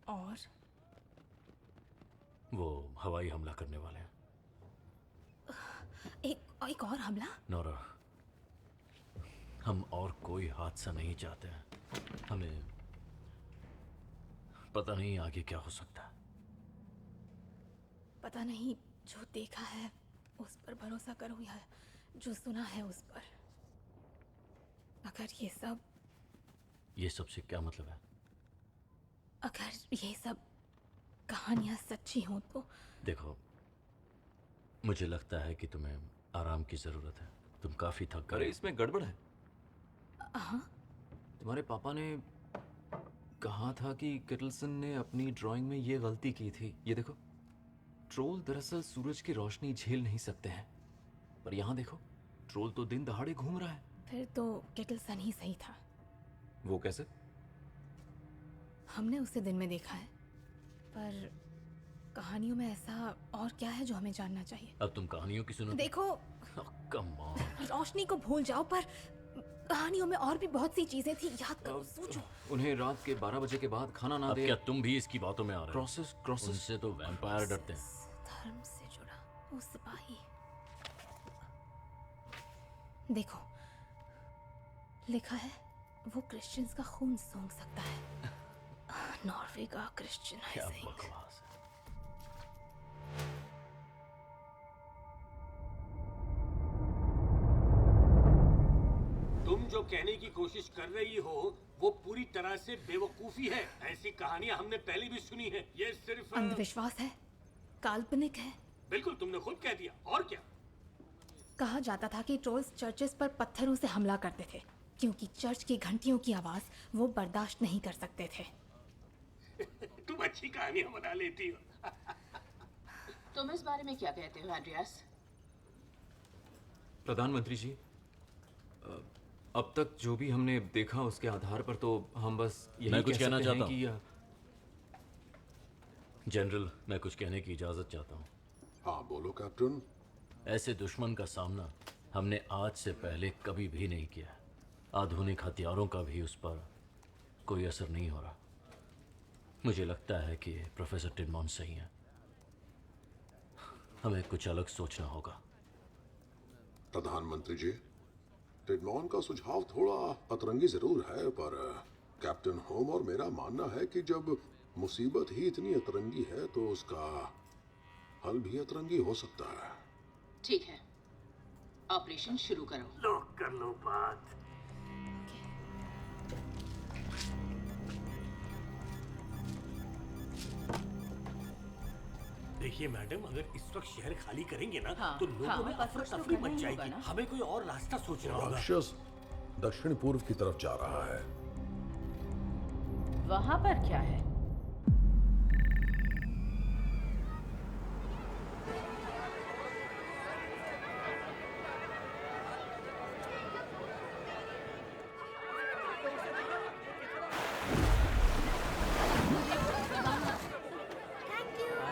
और वो हवाई हमला करने वाले हैं। एक और हमला? नोरा, हम और कोई हादसा नहीं चाहते हैं। हमें पता नहीं आगे क्या हो सकता है। पता नहीं, जो देखा है उस पर भरोसा करो या जो सुना है उस पर। अगर ये सब से क्या मतलब है? अगर ये सब कहानियां सच्ची हों तो। देखो, मुझे लगता है कि तुम्हें आराम की जरूरत है। तुम काफी थक गए। अरे इसमें गड़बड़ है। हाँ? तुम्हारे पापा ने कहा था कि किटलसन ने अपनी ड्राइंग में ये गलती की थी। ये देखो, ट्रोल दरअसल सूरज की रोशनी झेल नहीं सकते हैं, पर यहाँ देखो, ट्रोल तो दिन दहाड़े घूम रहा है। फिर तो किटलसन ही सही था। वो कैसे? हमने उसे दिन में देखा है, पर कहानियों में ऐसा और क्या है जो हमें जानना चाहिए? अब तुम कहानियों की सुनो। देखो, कम ऑन। रोशनी को भूल जाओ, पर कहानियों में और भी बहुत सी चीजें थी। याद करो, सोचो। उन्हें रात के 12 बजे के बाद खाना ना दे। क्या तुम भी इसकी बातों में आ रहे हो? क्रॉसेस उनसे तो वैम्पायर डरते हैं। धर्म से जुड़ा वो सिपाही। देखो, लिखा है वो क्रिश्चियंस का खून सूंघ सकता है। नॉर्वे का क्रिश्चियनाइजिंग। क्या बकवास है। तुम जो कहने की कोशिश कर रही हो वो पूरी तरह से बेवकूफी है। ऐसी कहानियां हमने पहले भी सुनी है। ये सिर्फ अंधविश्वास है, काल्पनिक है। बिल्कुल, तुमने खुद कह दिया। और क्या? कहा जाता था कि ट्रोल्स चर्चेस पर पत्थरों से हमला करते थे क्योंकि चर्च की घंटियों की आवाज वो बर्दाश्त नहीं कर सकते थे। तुम अच्छी कहानियां बना लेती हो। तुम इस बारे में क्या कहते हो एंड्रियास? प्रधानमंत्री जी, अब तक जो भी हमने देखा उसके आधार पर तो हम बस यही मैं कुछ कह कहना सकते चाहता हैं कि जनरल, मैं कुछ कहने की इजाजत चाहता हूँ। हाँ बोलो कैप्टन। ऐसे दुश्मन का सामना हमने आज से पहले कभी भी नहीं किया। आधुनिक हथियारों का भी उस पर कोई असर नहीं हो रहा। मुझे लगता है कि प्रोफेसर टिनमॉन सही हैं। हमें कुछ अलग सोचना होगा। प्रधानमंत्री जी, टिडमॉन का सुझाव थोड़ा अतरंगी जरूर है, पर कैप्टन होम और मेरा मानना है कि जब मुसीबत ही इतनी अतरंगी है तो उसका हल भी अतरंगी हो सकता है। ठीक है, ऑपरेशन शुरू करो। लो कर लो बात। देखिए मैडम, अगर इस वक्त शहर खाली करेंगे ना तो लोगों में अफरा तफरी मच जाएगी। हमें कोई और रास्ता सोचना होगा। राक्षस दक्षिण पूर्व की तरफ जा रहा है। वहाँ पर क्या है?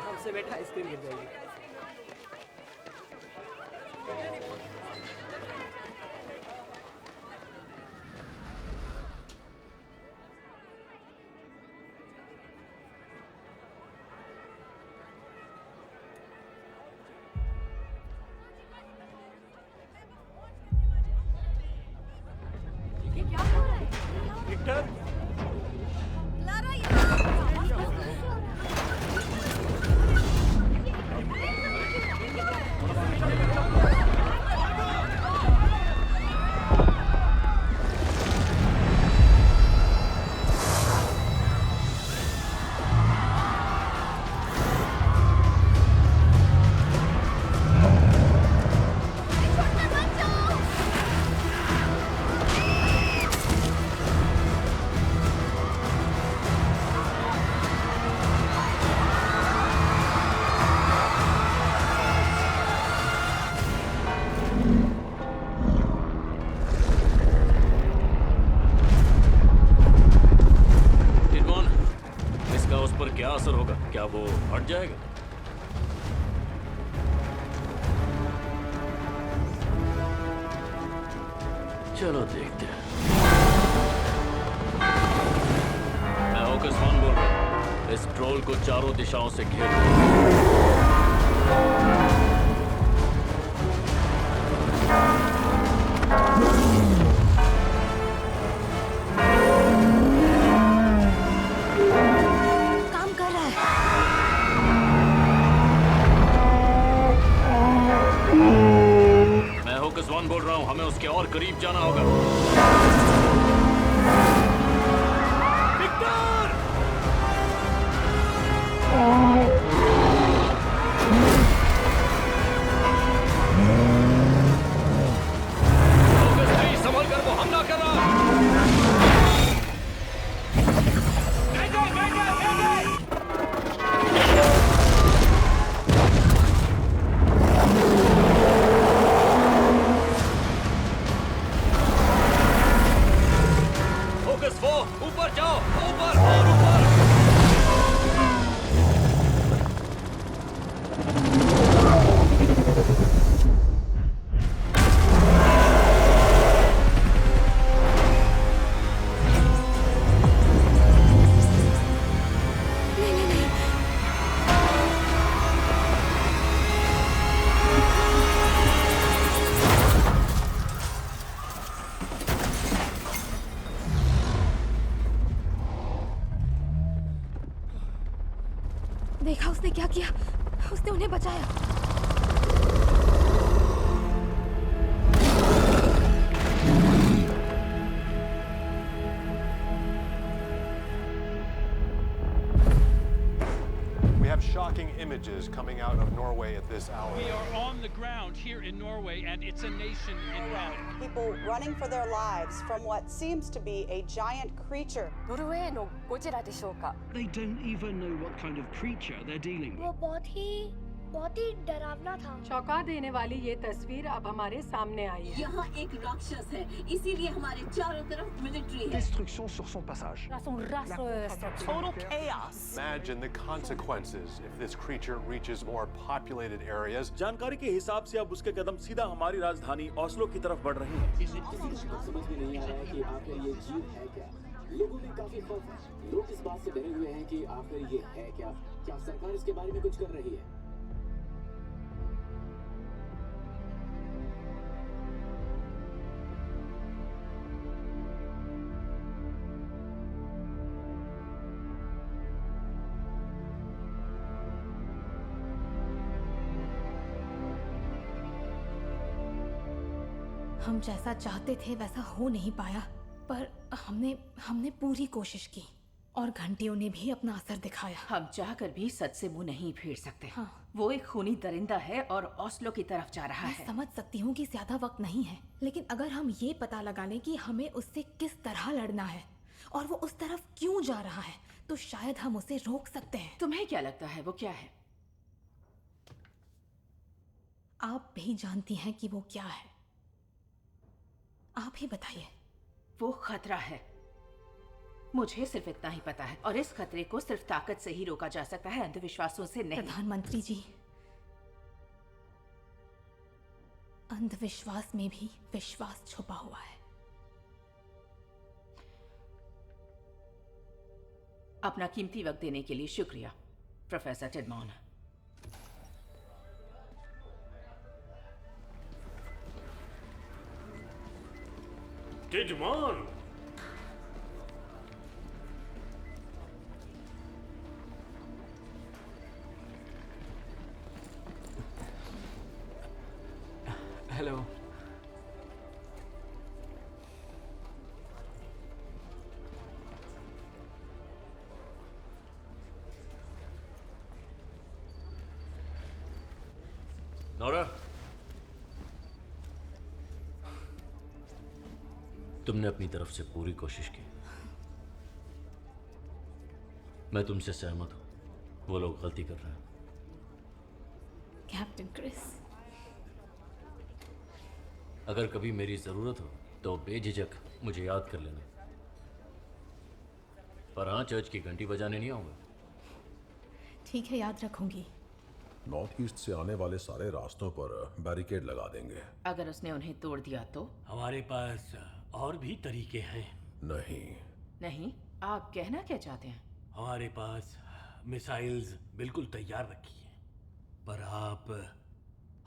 हमसे बैठा आइसक्रीम गिर जाएगी। क्या हो रहा है? विक्टर, क्लारा, ये जाएगा। चलो देखते हैं। मैं होकस वॉन बोल रहा हूँ। इस ट्रोल को चारों दिशाओं से घेर लो। काम कर रहा है। मैं होकस वॉन बोल रहा हूँ, हमें उसके और करीब जाना होगा। संभल कर, वो हमला कर रहा है। फोकस वो, ऊपर जाओ, ऊपर और ऊपर। देखा उसने क्या किया? उसने उन्हें बचाया। We have shocking images coming out of Norway at this hour. We are on the ground here in Norway, and it's a nation in red. People running for their lives from what seems to be a giant creature. They don't even know what kind of creature they're dealing with. वो बहुत ही डरावना था। चौंका देने वाली ये तस्वीर अब हमारे सामने आई है। यहाँ एक राक्षस है, इसीलिए हमारे चारों तरफ मिलिट्री है। Destruction sur son passage. Total chaos. Imagine the consequences if this creature reaches more populated areas. जानकारी के हिसाब से अब उसके कदम सीधा हमारी राजधानी ओस्लो की तरफ बढ़ रहे हैं। समझ में नहीं आ रहा है कि आखिर ये जीव है क्या। लोगों में काफी खौफ है। लोग इस बात से डरे हुए हैं कि आखिर ये है क्या। क्या सरकार इसके बारे में कुछ कर रही है? हम जैसा चाहते थे वैसा हो नहीं पाया, पर हमने पूरी कोशिश की और घंटियों ने भी अपना असर दिखाया। हम चाहकर भी सच से मुंह नहीं फेर सकते। हाँ। वो एक खूनी दरिंदा है और ओस्लो की तरफ जा रहा है। मैं समझ सकती हूँ कि ज्यादा वक्त नहीं है, लेकिन अगर हम ये पता लगा लें कि हमें उससे किस तरह लड़ना है और वो उस तरफ क्यों जा रहा है, तो शायद हम उसे रोक सकते हैं। तुम्हें क्या लगता है वो क्या है? आप भी जानती हैं कि वो क्या है। आप ही बताइए। वो खतरा है। मुझे सिर्फ इतना ही पता है और इस खतरे को सिर्फ ताकत से ही रोका जा सकता है, अंधविश्वासों से नहीं। प्रधानमंत्री जी, अंधविश्वास में भी विश्वास छुपा हुआ है। अपना कीमती वक्त देने के लिए शुक्रिया, प्रोफेसर टिडमॉन। टिडमॉन, हेलो। नोरा, तुमने अपनी तरफ से पूरी कोशिश की। मैं तुमसे सहमत हूं। वो लोग गलती कर रहे हैं। कैप्टन क्रिस, अगर कभी मेरी जरूरत हो तो बेझिझक मुझे याद कर लेना। पर हाँ, चर्च की घंटी बजाने नहीं आऊंगा। ठीक है, याद रखूंगी। नॉर्थ ईस्ट से आने वाले सारे रास्तों पर बैरिकेड लगा देंगे। अगर उसने उन्हें तोड़ दिया तो? हमारे पास और भी तरीके हैं। नहीं, आप कहना क्या चाहते हैं? हमारे पास मिसाइल्स बिल्कुल तैयार रखी है, पर आप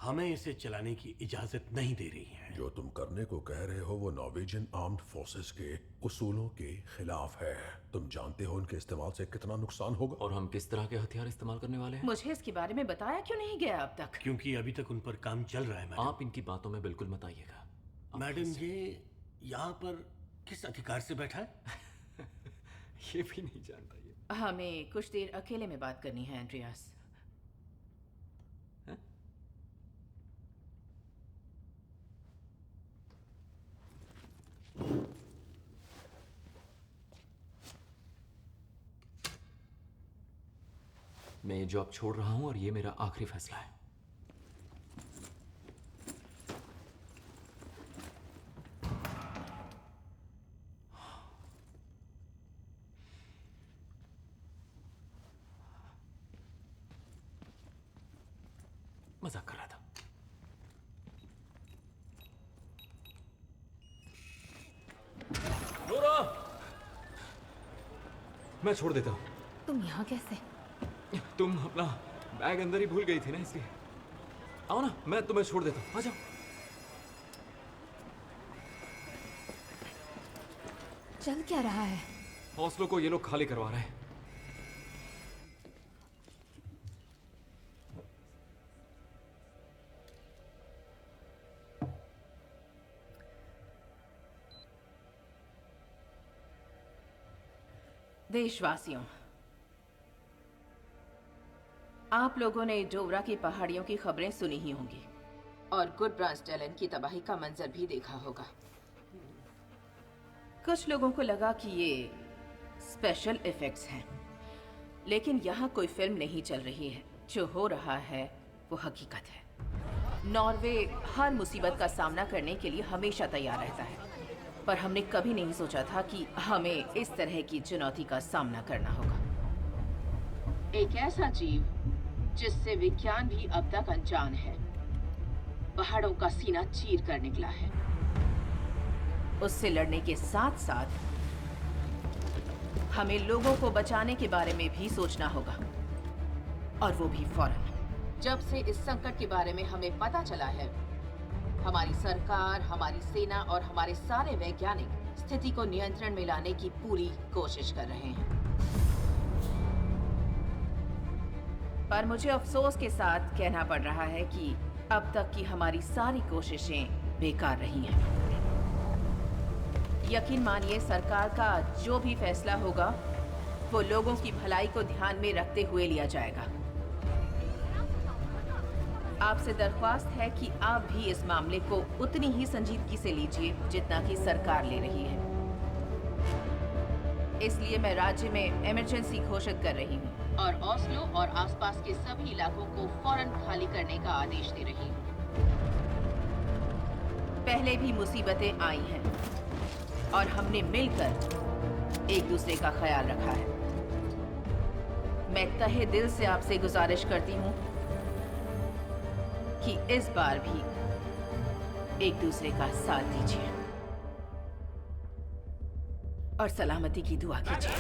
हमें इसे चलाने की इजाजत नहीं दे रही हैं। जो तुम करने को कह रहे हो वो नॉर्वेजियन आर्म्ड फोर्सेस के उसूलों के खिलाफ है। तुम जानते हो उनके इस्तेमाल से कितना नुकसान होगा। और हम किस तरह के हथियार इस्तेमाल करने वाले हैं? मुझे इसके बारे में बताया क्यों नहीं गया अब तक? क्योंकि अभी तक उन पर काम चल रहा है मैडम। आप इनकी बातों में बिल्कुल मत आइएगा। मैडम, ये यहाँ पर किस अधिकार से बैठा है? ये भी नहीं जानता ये। हमें कुछ देर अकेले में बात करनी है एंड्रियास। मैं ये जॉब छोड़ रहा हूं और ये मेरा आखिरी फैसला है। मजाक कर रहा था। नोरा, मैं छोड़ देता हूं। तुम यहाँ कैसे? तुम अपना बैग अंदर ही भूल गई थी ना, इसलिए। आओ ना, मैं तुम्हें छोड़ देता हूं। आ जाओ। चल क्या रहा है? हौसलों को ये लोग खाली करवा रहे हैं। देशवासियों, आप लोगों ने डोवरा की पहाड़ियों की खबरें सुनी ही होंगी और गुडब्रांसडेलन की तबाही का मंजर भी देखा होगा। कुछ लोगों को लगा कि ये स्पेशल इफेक्ट्स हैं, लेकिन यहाँ कोई फिल्म नहीं चल रही है। जो हो रहा है वो हकीकत है। नॉर्वे हर मुसीबत का सामना करने के लिए हमेशा तैयार रहता है, पर हमने कभी नहीं सोचा था कि हमें इस तरह की चुनौती का सामना करना होगा। एक ऐसा जीव जिससे विज्ञान भी अब तक अनजान है, पहाड़ों का सीना चीर कर निकला है। उससे लड़ने के साथ साथ हमें लोगों को बचाने के बारे में भी सोचना होगा, और वो भी फौरन। जब से इस संकट के बारे में हमें पता चला है, हमारी सरकार, हमारी सेना और हमारे सारे वैज्ञानिक स्थिति को नियंत्रण में लाने की पूरी कोशिश कर रहे हैं। पर मुझे अफसोस के साथ कहना पड़ रहा है कि अब तक की हमारी सारी कोशिशें बेकार रही हैं। यकीन मानिए, सरकार का जो भी फैसला होगा वो लोगों की भलाई को ध्यान में रखते हुए लिया जाएगा। आपसे दरख्वास्त है कि आप भी इस मामले को उतनी ही संजीदगी से लीजिए जितना कि सरकार ले रही है। इसलिए मैं राज्य में इमरजेंसी घोषित कर रही हूँ और ओस्लो और आसपास के सभी इलाकों को फौरन खाली करने का आदेश दे रही हूँ। पहले भी मुसीबतें आई हैं और हमने मिलकर एक दूसरे का ख्याल रखा है। मैं तहे दिल से आपसे गुजारिश करती हूँ कि इस बार भी एक दूसरे का साथ दीजिए और सलामती की दुआ कीजिए।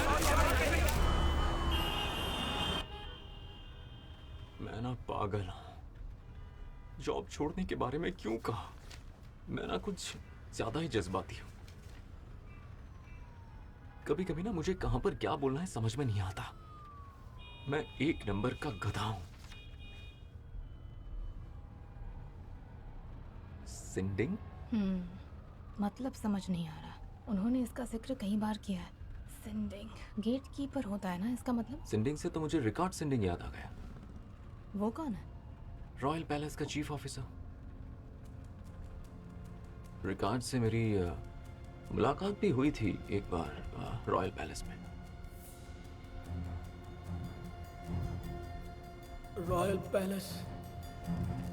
मैं ना पागल हूं। जॉब छोड़ने के बारे में क्यों कहा? मैं ना कुछ ज्यादा ही जज्बाती हूं। कभी कभी ना मुझे कहां पर क्या बोलना है समझ में नहीं आता। मैं एक नंबर का गधा हूं। सिंडिंग? मतलब समझ नहीं आ रहा। उन्होंने इसका जिक्र कई बार किया है। सिंडिंग गेट कीपर होता है ना, इसका मतलब? सिंडिंग से तो मुझे रिकॉर्ड सिंडिंग याद आ गया। वो कौन है? रॉयल पैलेस का चीफ ऑफिसर। रिकॉर्ड से मेरी मुलाकात भी हुई थी एक बार रॉयल पैलेस में। रॉयल पैलेस,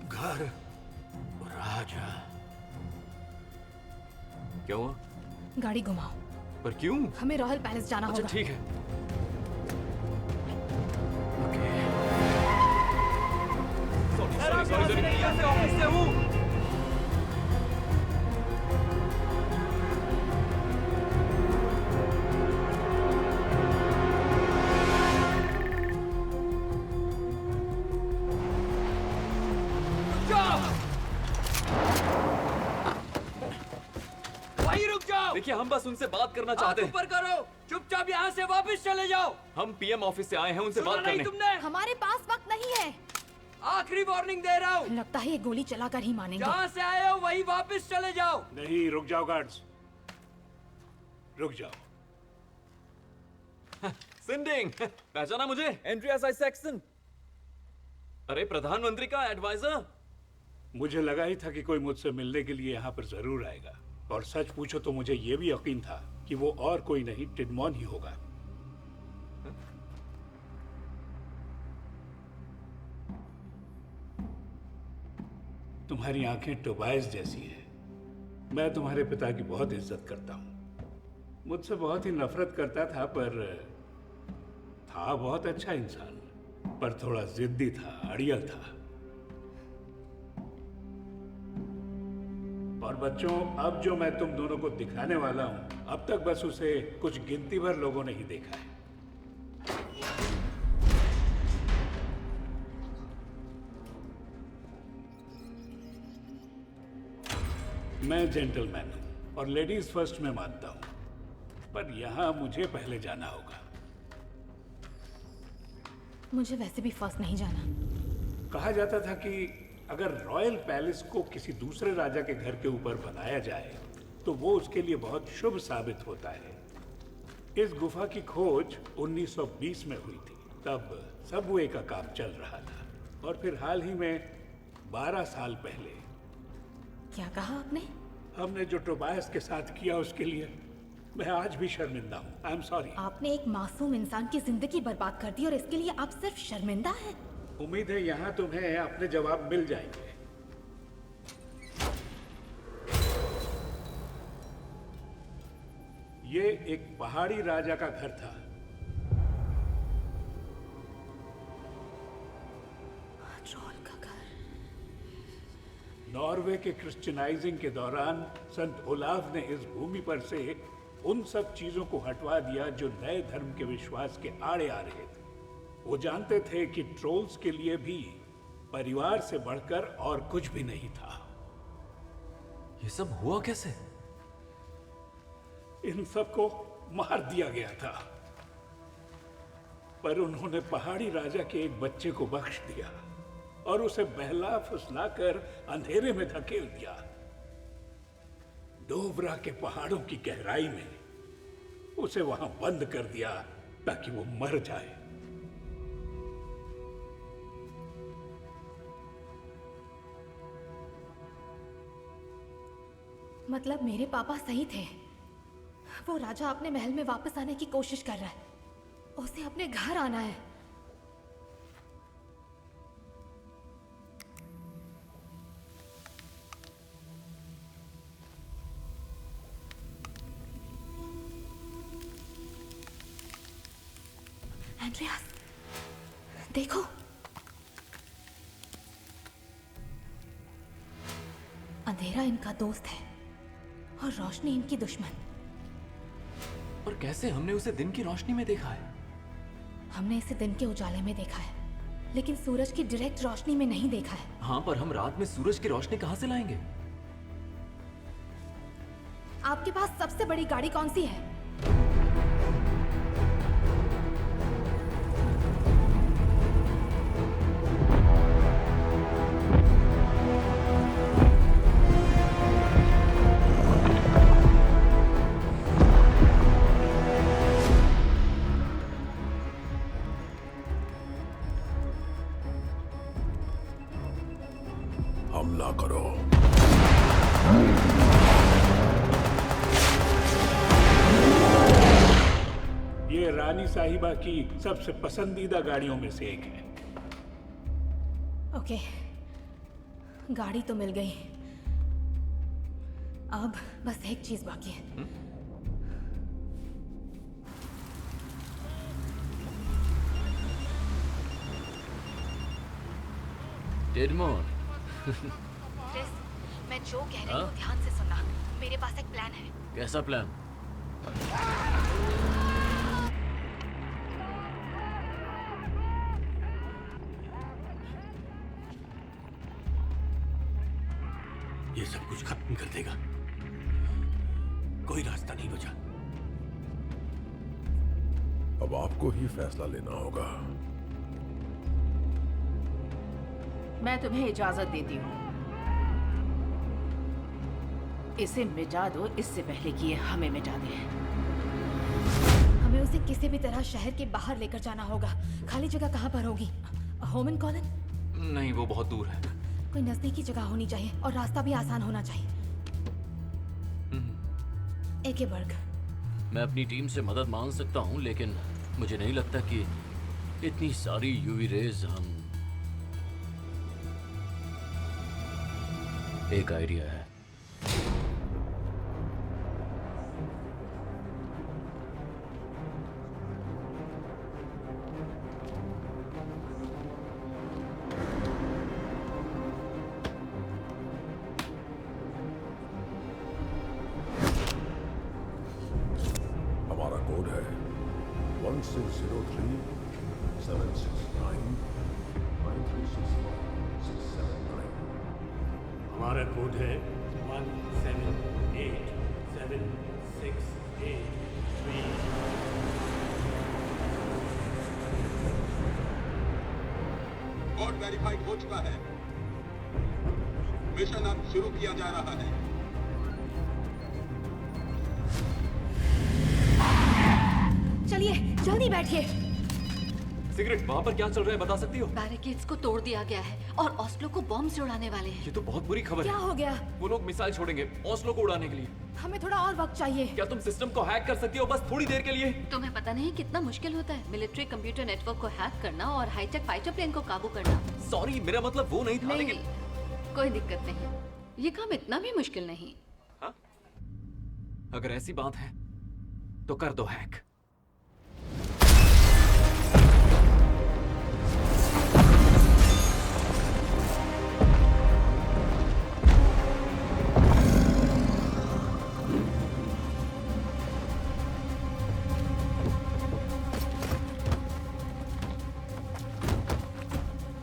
घर, राजा। क्या हुआ? गाड़ी घुमाओ। पर क्यों? हमें रॉयल पैलेस जाना होगा। अच्छा ठीक है। ओके। देखिए, हम बस उनसे बात करना चाहते हैं। ऊपर करो, चुपचाप यहाँ से वापस चले जाओ। हम पीएम ऑफिस से आए हैं उनसे बात करने। तुमने हमारे पास वक्त नहीं है। आखिरी वार्निंग दे रहा हूँ। लगता है ये गोली चलाकर ही मानेंगे। जहाँ से आए हो वही वापस चले जाओ। नहीं, रुक जाओ गार्ड्स, रुक जाओ। सिंडिंग, पहचाना मुझे? Andreas Isaacson. अरे प्रधानमंत्री का एडवाइजर। मुझे लगा ही था कि कोई मुझसे मिलने के लिए यहाँ पर जरूर आएगा, और सच पूछो तो मुझे ये भी यकीन था कि वो और कोई नहीं टिडमॉन ही होगा। तुम्हारी आंखें टोबाइस जैसी है। मैं तुम्हारे पिता की बहुत इज्जत करता हूँ। मुझसे बहुत ही नफरत करता था, पर था बहुत अच्छा इंसान, पर थोड़ा जिद्दी था, अड़ियल था। और बच्चों, अब जो मैं तुम दोनों को दिखाने वाला हूं, अब तक बस उसे कुछ गिनती भर लोगों ने ही देखा है। मैं जेंटलमैन हूं और लेडीज फर्स्ट में मानता हूं, पर यहां मुझे पहले जाना होगा। मुझे वैसे भी फर्स्ट नहीं जाना। कहा जाता था कि अगर रॉयल पैलेस को किसी दूसरे राजा के घर के ऊपर बनाया जाए तो वो उसके लिए बहुत शुभ साबित होता है। इस गुफा की खोज 1920 में हुई थी। तब सबवे का काम चल रहा था, और फिर हाल ही में 12 साल पहले क्या कहा आपने? हमने जो टोबायस के साथ किया उसके लिए मैं आज भी शर्मिंदा हूँ। I am sorry. आपने एक मासूम इंसान की जिंदगी बर्बाद कर दी और इसके लिए आप सिर्फ शर्मिंदा हैं? उम्मीद है यहाँ तुम्हें अपने जवाब मिल जाएंगे। ये एक पहाड़ी राजा का घर था। ट्रोल का घर। नॉर्वे के क्रिश्चियनाइजिंग के दौरान संत ओलाफ ने इस भूमि पर से उन सब चीजों को हटवा दिया जो नए धर्म के विश्वास के आड़े आ रहे थे। वो जानते थे कि ट्रोल्स के लिए भी परिवार से बढ़कर और कुछ भी नहीं था। ये सब हुआ कैसे? इन सबको मार दिया गया था, पर उन्होंने पहाड़ी राजा के एक बच्चे को बख्श दिया और उसे बहला फुसलाकर अंधेरे में धकेल दिया। डोबरा के पहाड़ों की गहराई में उसे वहां बंद कर दिया ताकि वो मर जाए। मतलब मेरे पापा सही थे। वो राजा अपने महल में वापस आने की कोशिश कर रहा है। उसे अपने घर आना है। एंड्रियास, देखो। अंधेरा इनका दोस्त है और रोशनी इनकी दुश्मन। और कैसे हमने उसे दिन की रोशनी में देखा है? हमने इसे दिन के उजाले में देखा है, लेकिन सूरज की डायरेक्ट रोशनी में नहीं देखा है। हाँ, पर हम रात में सूरज की रोशनी कहाँ से लाएंगे? आपके पास सबसे बड़ी गाड़ी कौन सी है? हमला करो। ये रानी साहिबा की सबसे पसंदीदा गाड़ियों में से एक है। ओके, गाड़ी तो मिल गई। अब बस एक चीज बाकी है। टिडमॉन। क्रिस, मैं जो कह रही हूँ ध्यान से सुनना। मेरे पास एक प्लान है। कैसा प्लान? ये सब कुछ खत्म कर देगा। कोई रास्ता नहीं बचा। अब आपको ही फैसला लेना होगा। मैं तुम्हें इजाजत देती हूँ। इसे मिटा दो इससे पहले कि ये हमें मिटा दे। हमें उसे किसी भी तरह शहर के बाहर लेकर जाना होगा। खाली जगह कहाँ पर होगी? Human colon? नहीं, वो बहुत दूर है। कोई नजदीकी जगह होनी चाहिए और रास्ता भी आसान होना चाहिए। एकेबर्ग। मैं अपनी टीम से मदद मांग सकता हूँ, लेकिन मुझे नहीं लगता कि इतनी सारी यूवी रेज हम। एक आइडिया है। हमारा कोड है 1603-769-9361-679। हमारा कोड है 178768 कोड वेरीफाइड हो चुका है। मिशन अब शुरू किया जा रहा है। चलिए जल्दी बैठिए। सिगरेट, वहाँ पर क्या चल रहा है बता सकती हो? बैरिकेड्स को तोड़ दिया गया है और ऑस्लो को बॉम्ब से उड़ाने वाले हैं। ये तो बहुत बुरी खबर है। क्या हो गया? वो लोग मिसाइल छोड़ेंगे ओस्लो को उड़ाने के लिए। हमें थोड़ा और वक्त चाहिए। क्या तुम सिस्टम को हैक कर सकती हो बस थोड़ी देर के लिए? तुम्हें पता नहीं कितना मुश्किल होता है मिलिट्री कंप्यूटर नेटवर्क को हैक करना और हाईटेक फाइटर प्लेन को काबू करना। सॉरी, मेरा मतलब वो नहीं था। नहीं, लेकिन कोई दिक्कत नहीं, ये काम इतना भी मुश्किल नहीं। हाँ? अगर ऐसी बात है तो कर दो हैक।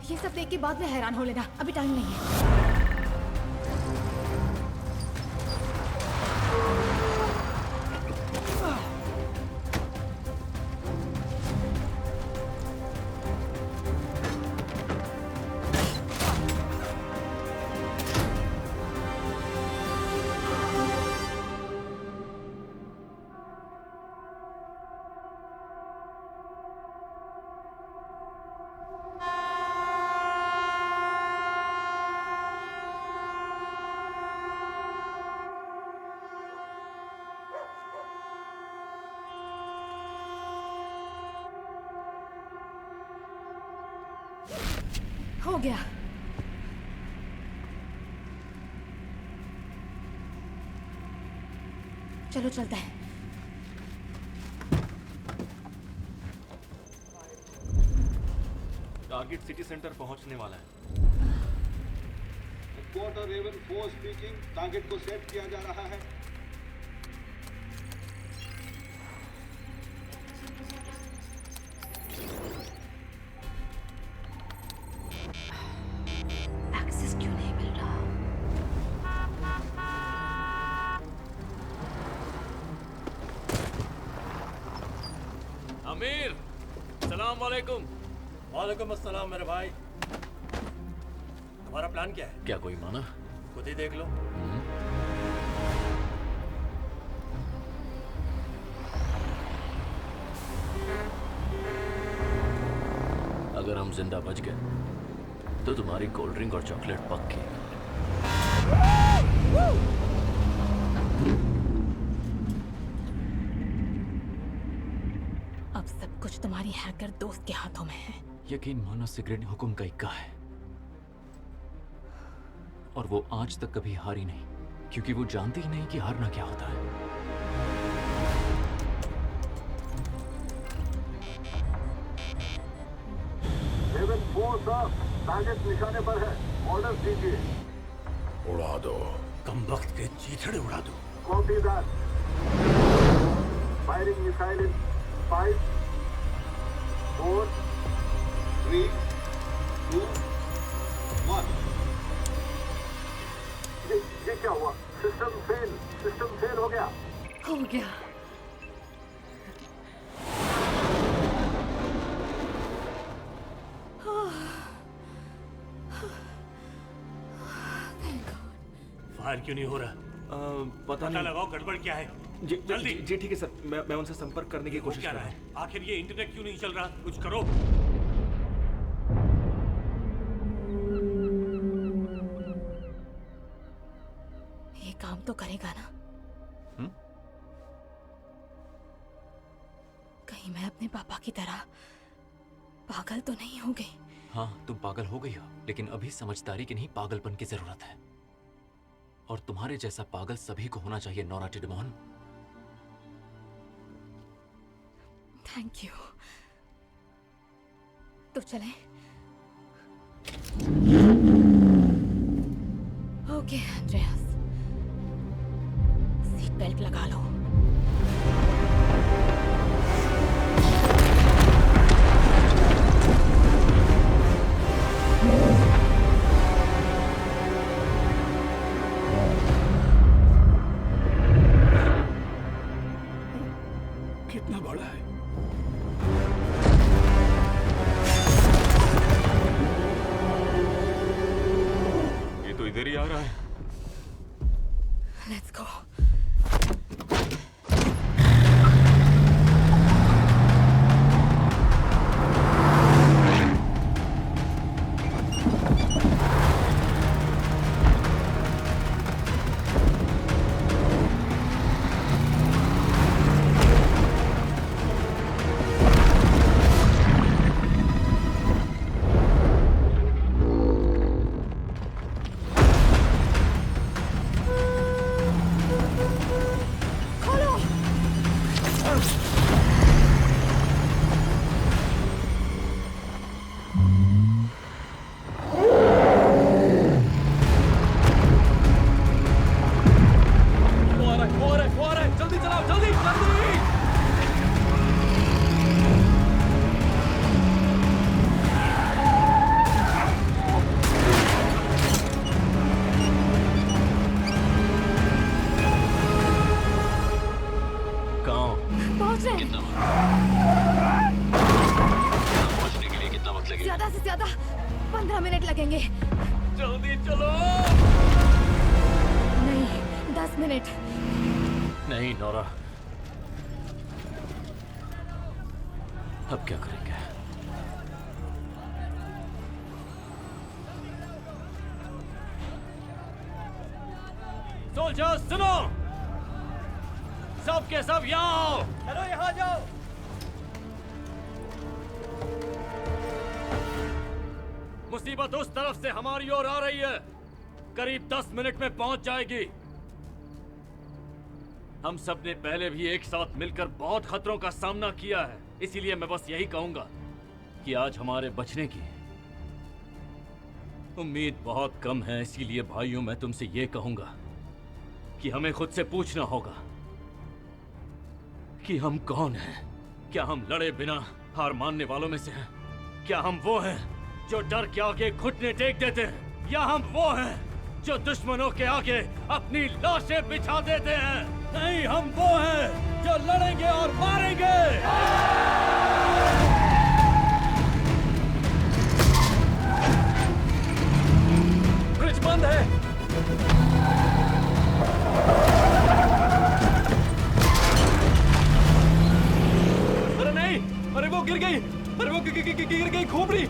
ये सब देख के बाद में हैरान हो लेना, अभी टाइम नहीं है। हो गया। चलो चलते हैं। टारगेट सिटी सेंटर पहुंचने वाला है। Quarter Raven 4 speaking. टारगेट को सेट किया जा रहा है। एक्सेस क्यों नहीं मिल रहा? आमिर, सलाम वालेकुम। वालेकुम अस्सलाम मेरे भाई। हमारा प्लान क्या है? क्या कोई माना? खुद ही देख लो। अगर हम जिंदा बच गए तो तुम्हारी कोल्ड ड्रिंक और चॉकलेट पक्की। अब सब कुछ तुम्हारी हैकर दोस्त के हाथों में है। यकीन मानो सिगरेट ने हुक्म का इक्का है और वो आज तक कभी हारी नहीं, क्योंकि वो जानती ही नहीं कि हारना क्या होता है। रेवन 4 साहब, टारगेट निशाने पर है। ऑर्डर दीजिए। उड़ा दो। कम वक्त के चीथड़े उड़ा दो। Copy that. फायरिंग मिसाइल इन 5 4 3 2 1। ये क्या हुआ? सिस्टम फेल हो गया। हो गया। फायर क्यों नहीं हो रहा? पता नहीं। लगाओ गड़बड़ क्या है। जल्दी जी ठीक है सर, मैं उनसे संपर्क करने की कोशिश कर रहा हूँ। आखिर ये इंटरनेट क्यों नहीं चल रहा? कुछ करो। ये काम तो करेगा ना? कहीं मैं अपने पापा की तरह पागल तो नहीं हो गई? हाँ, तुम पागल हो गई हो, लेकिन अभी समझदारी की नहीं पागलपन की जरूरत है। और तुम्हारे जैसा पागल सभी को होना चाहिए, नोरा टिडमॉन। Thank you. तो चलें? ओके एंड्रियास, सीट बेल्ट लगा लो। कितना बड़ा है? ये तो इधर ही आ रहा है। Let's go. ज्यादा से ज्यादा 15 मिनट लगेंगे। जल्दी चलो। नहीं, 10 मिनट। नहीं नोरा, अब क्या करेंगे? सोल्जर्स सुनो, सब के सब यहाँ आओ। चलो यहाँ जाओ। मुसीबत उस तरफ से हमारी ओर आ रही है, करीब 10 मिनट में पहुंच जाएगी। हम सब ने पहले भी एक साथ मिलकर बहुत खतरों का सामना किया है, इसीलिए मैं बस यही कहूंगा कि आज हमारे बचने की उम्मीद बहुत कम है। इसीलिए भाइयों, मैं तुमसे ये कहूंगा कि हमें खुद से पूछना होगा कि हम कौन हैं। क्या हम लड़े बिना हार मानने वालों में से हैं? क्या हम वो हैं जो डर के आगे घुटने टेक देते हैं, या हम वो हैं जो दुश्मनों के आगे अपनी लाशें बिछा देते हैं? नहीं, हम वो हैं जो लड़ेंगे और मारेंगे। ब्रिज बंद है। अरे नहीं, अरे वो गिर गई, अरे वो गिर गई खोपड़ी।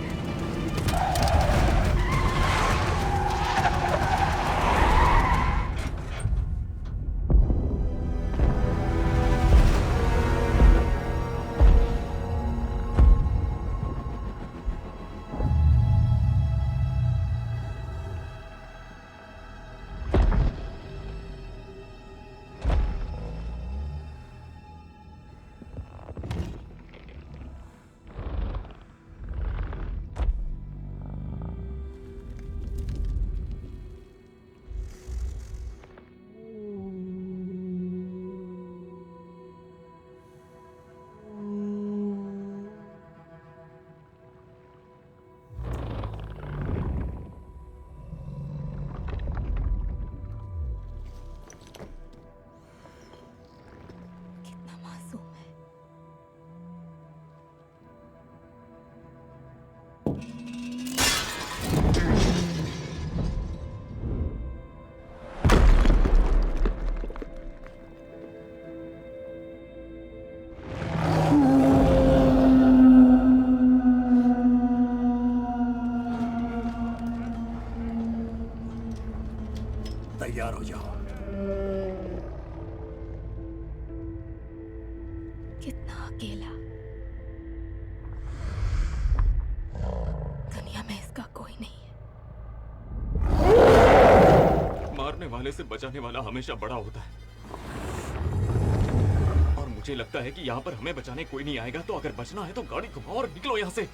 तैयार हो जाओ। कितना अकेला। दुनिया में इसका कोई नहीं है। मारने वाले से बचाने वाला हमेशा बड़ा होता है। और मुझे लगता है कि यहाँ पर हमें बचाने कोई नहीं आएगा, तो अगर बचना है तो गाड़ी घुमाओ और निकलो यहाँ से।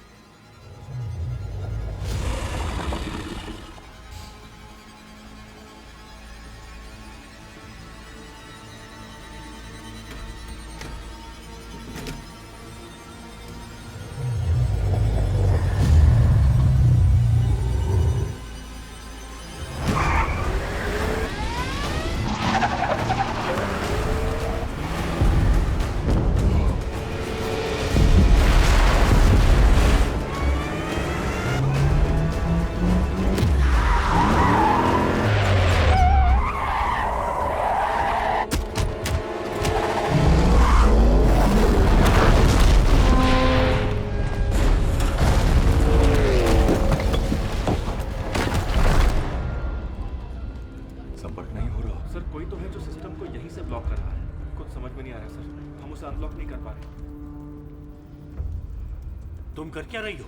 तुम कर क्या रही हो?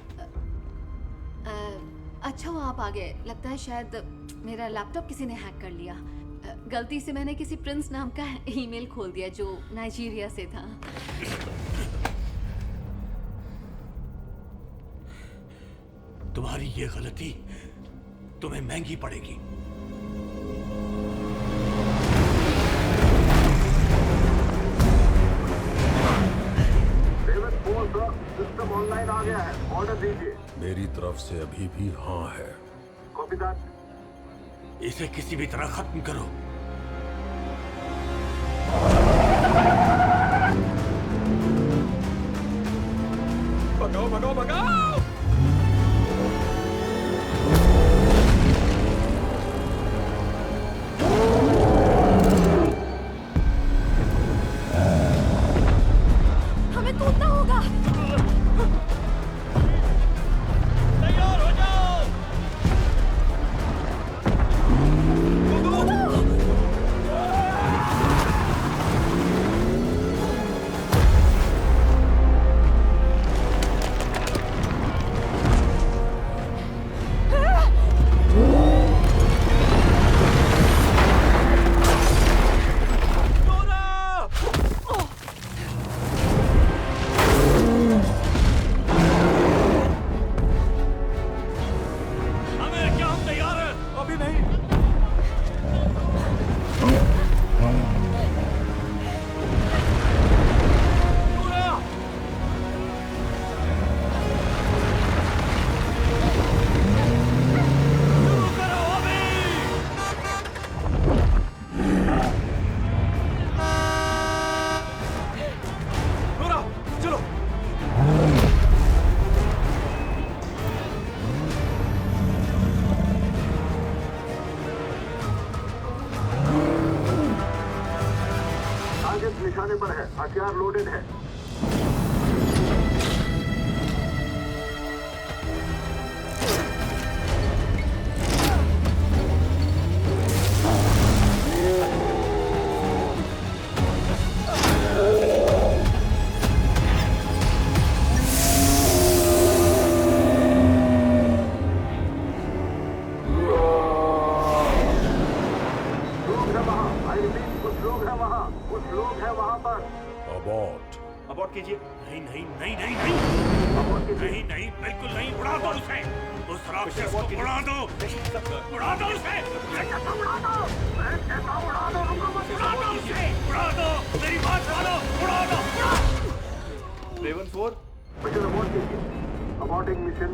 अच्छा हुआ आप आ गए। लगता है शायद मेरा लैपटॉप किसी ने हैक कर लिया। गलती से मैंने किसी प्रिंस नाम का ईमेल खोल दिया जो नाइजीरिया से था। तुम्हारी ये गलती तुम्हें महंगी पड़ेगी। सिस्टम ऑनलाइन आ गया है, ऑर्डर दीजिए। मेरी तरफ से अभी भी हाँ है। Copy that. इसे किसी भी तरह खत्म करो। भगाओ भगाओ भगाओ। हमें कूदना होगा। तैयार हो जाओ। निशाने पर है, हथियार लोडेड है। अबॉर्ट कीजिए। नहीं नहीं नहीं नहीं नहीं नहीं नहीं बिल्कुल नहीं। उड़ा दो उसे। उस राक्षस को उड़ा दो। उड़ा दो उसे। उड़ा दो उसे। उड़ा दो। मेरी बात मानो। उड़ा दो। रेवन 4 मिशन अबॉर्ट कीजिए। अबॉर्टिंग मिशन।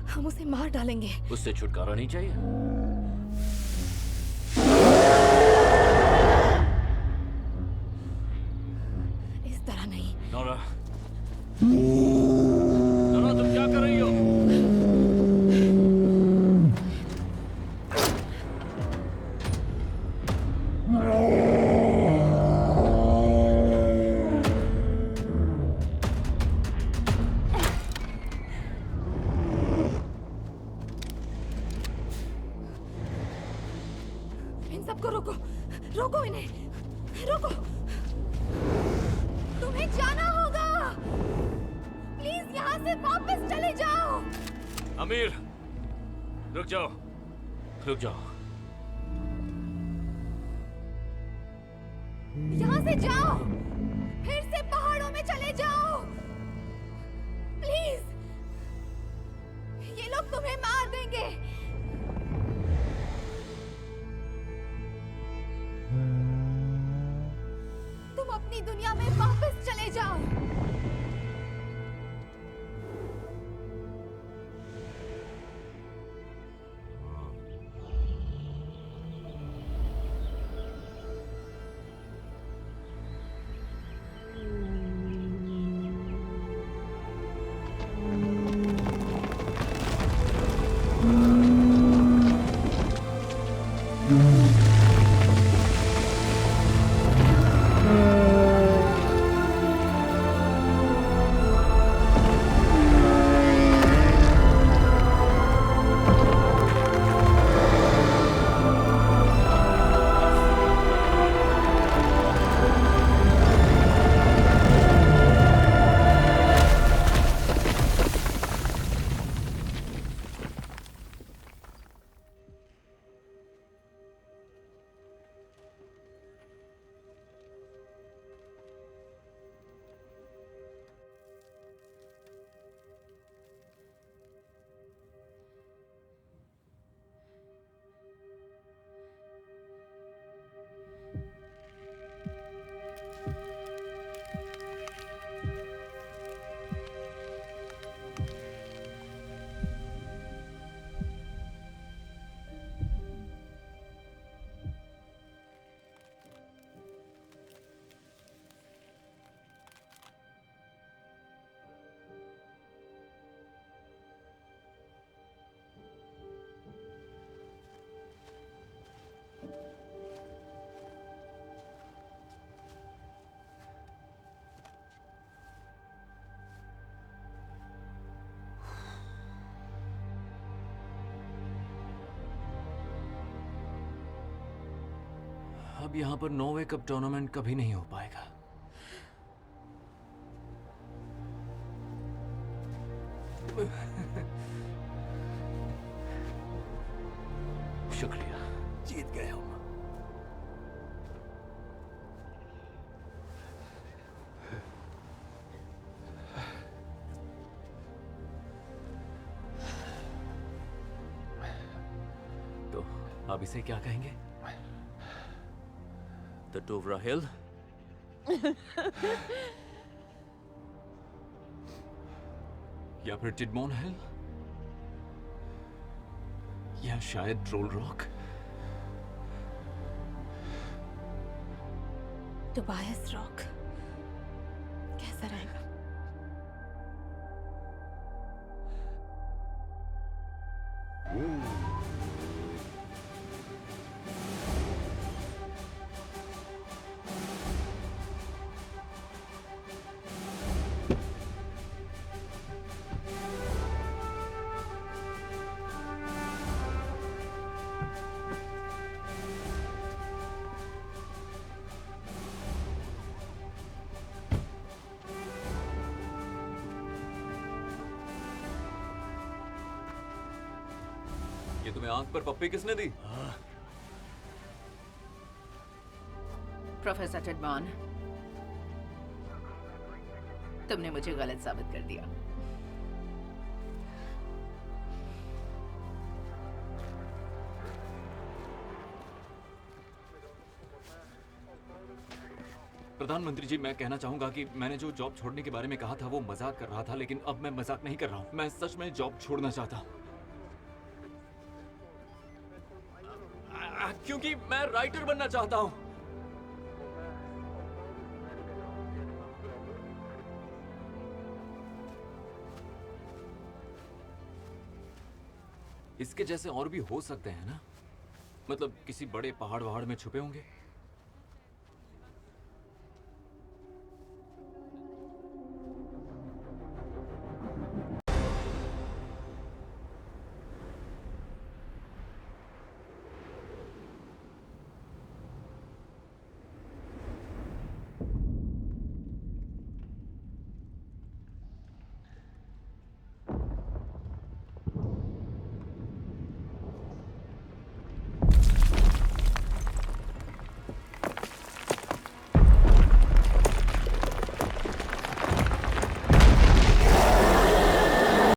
हम उसे मार डालेंगे। उससे छुटकारा नहीं चाहिए? इस तरह नहीं। नोरा, नोरा तुम क्या कर रही हो? इन सबको रोको, रोको इन्हें, रोको। तुम्हें जाना होगा। प्लीज यहाँ से वापस चले जाओ। अमीर, रुक जाओ, रुक जाओ। यहाँ से जाओ, फिर से पहाड़ों में चले जाओ। प्लीज, ये लोग तुम्हें मार देंगे। तुम अपनी दुनिया में वापस चले जाओ। अब यहाँ पर नॉर्वे कप टूर्नामेंट कभी नहीं हो पाएगा। शुक्रिया, जीत गए हम। तो अब इसे क्या कहेंगे? द डोवरा हिल? या फिर टिडमोन हिल? या शायद ट्रोल रॉक? टोबायस रॉक कैसा रहेगा? ये तुम्हें आंख पर पप्पी किसने दी? प्रोफेसर टिडमॉन, तुमने मुझे गलत साबित कर दिया। प्रधानमंत्री जी, मैं कहना चाहूंगा कि मैंने जो जॉब छोड़ने के बारे में कहा था वो मजाक कर रहा था, लेकिन अब मैं मजाक नहीं कर रहा हूँ। मैं सच में जॉब छोड़ना चाहता हूँ। क्योंकि मैं राइटर बनना चाहता हूं। इसके जैसे और भी हो सकते हैं ना? मतलब किसी बड़े पहाड़ वहाड़ में छुपे होंगे।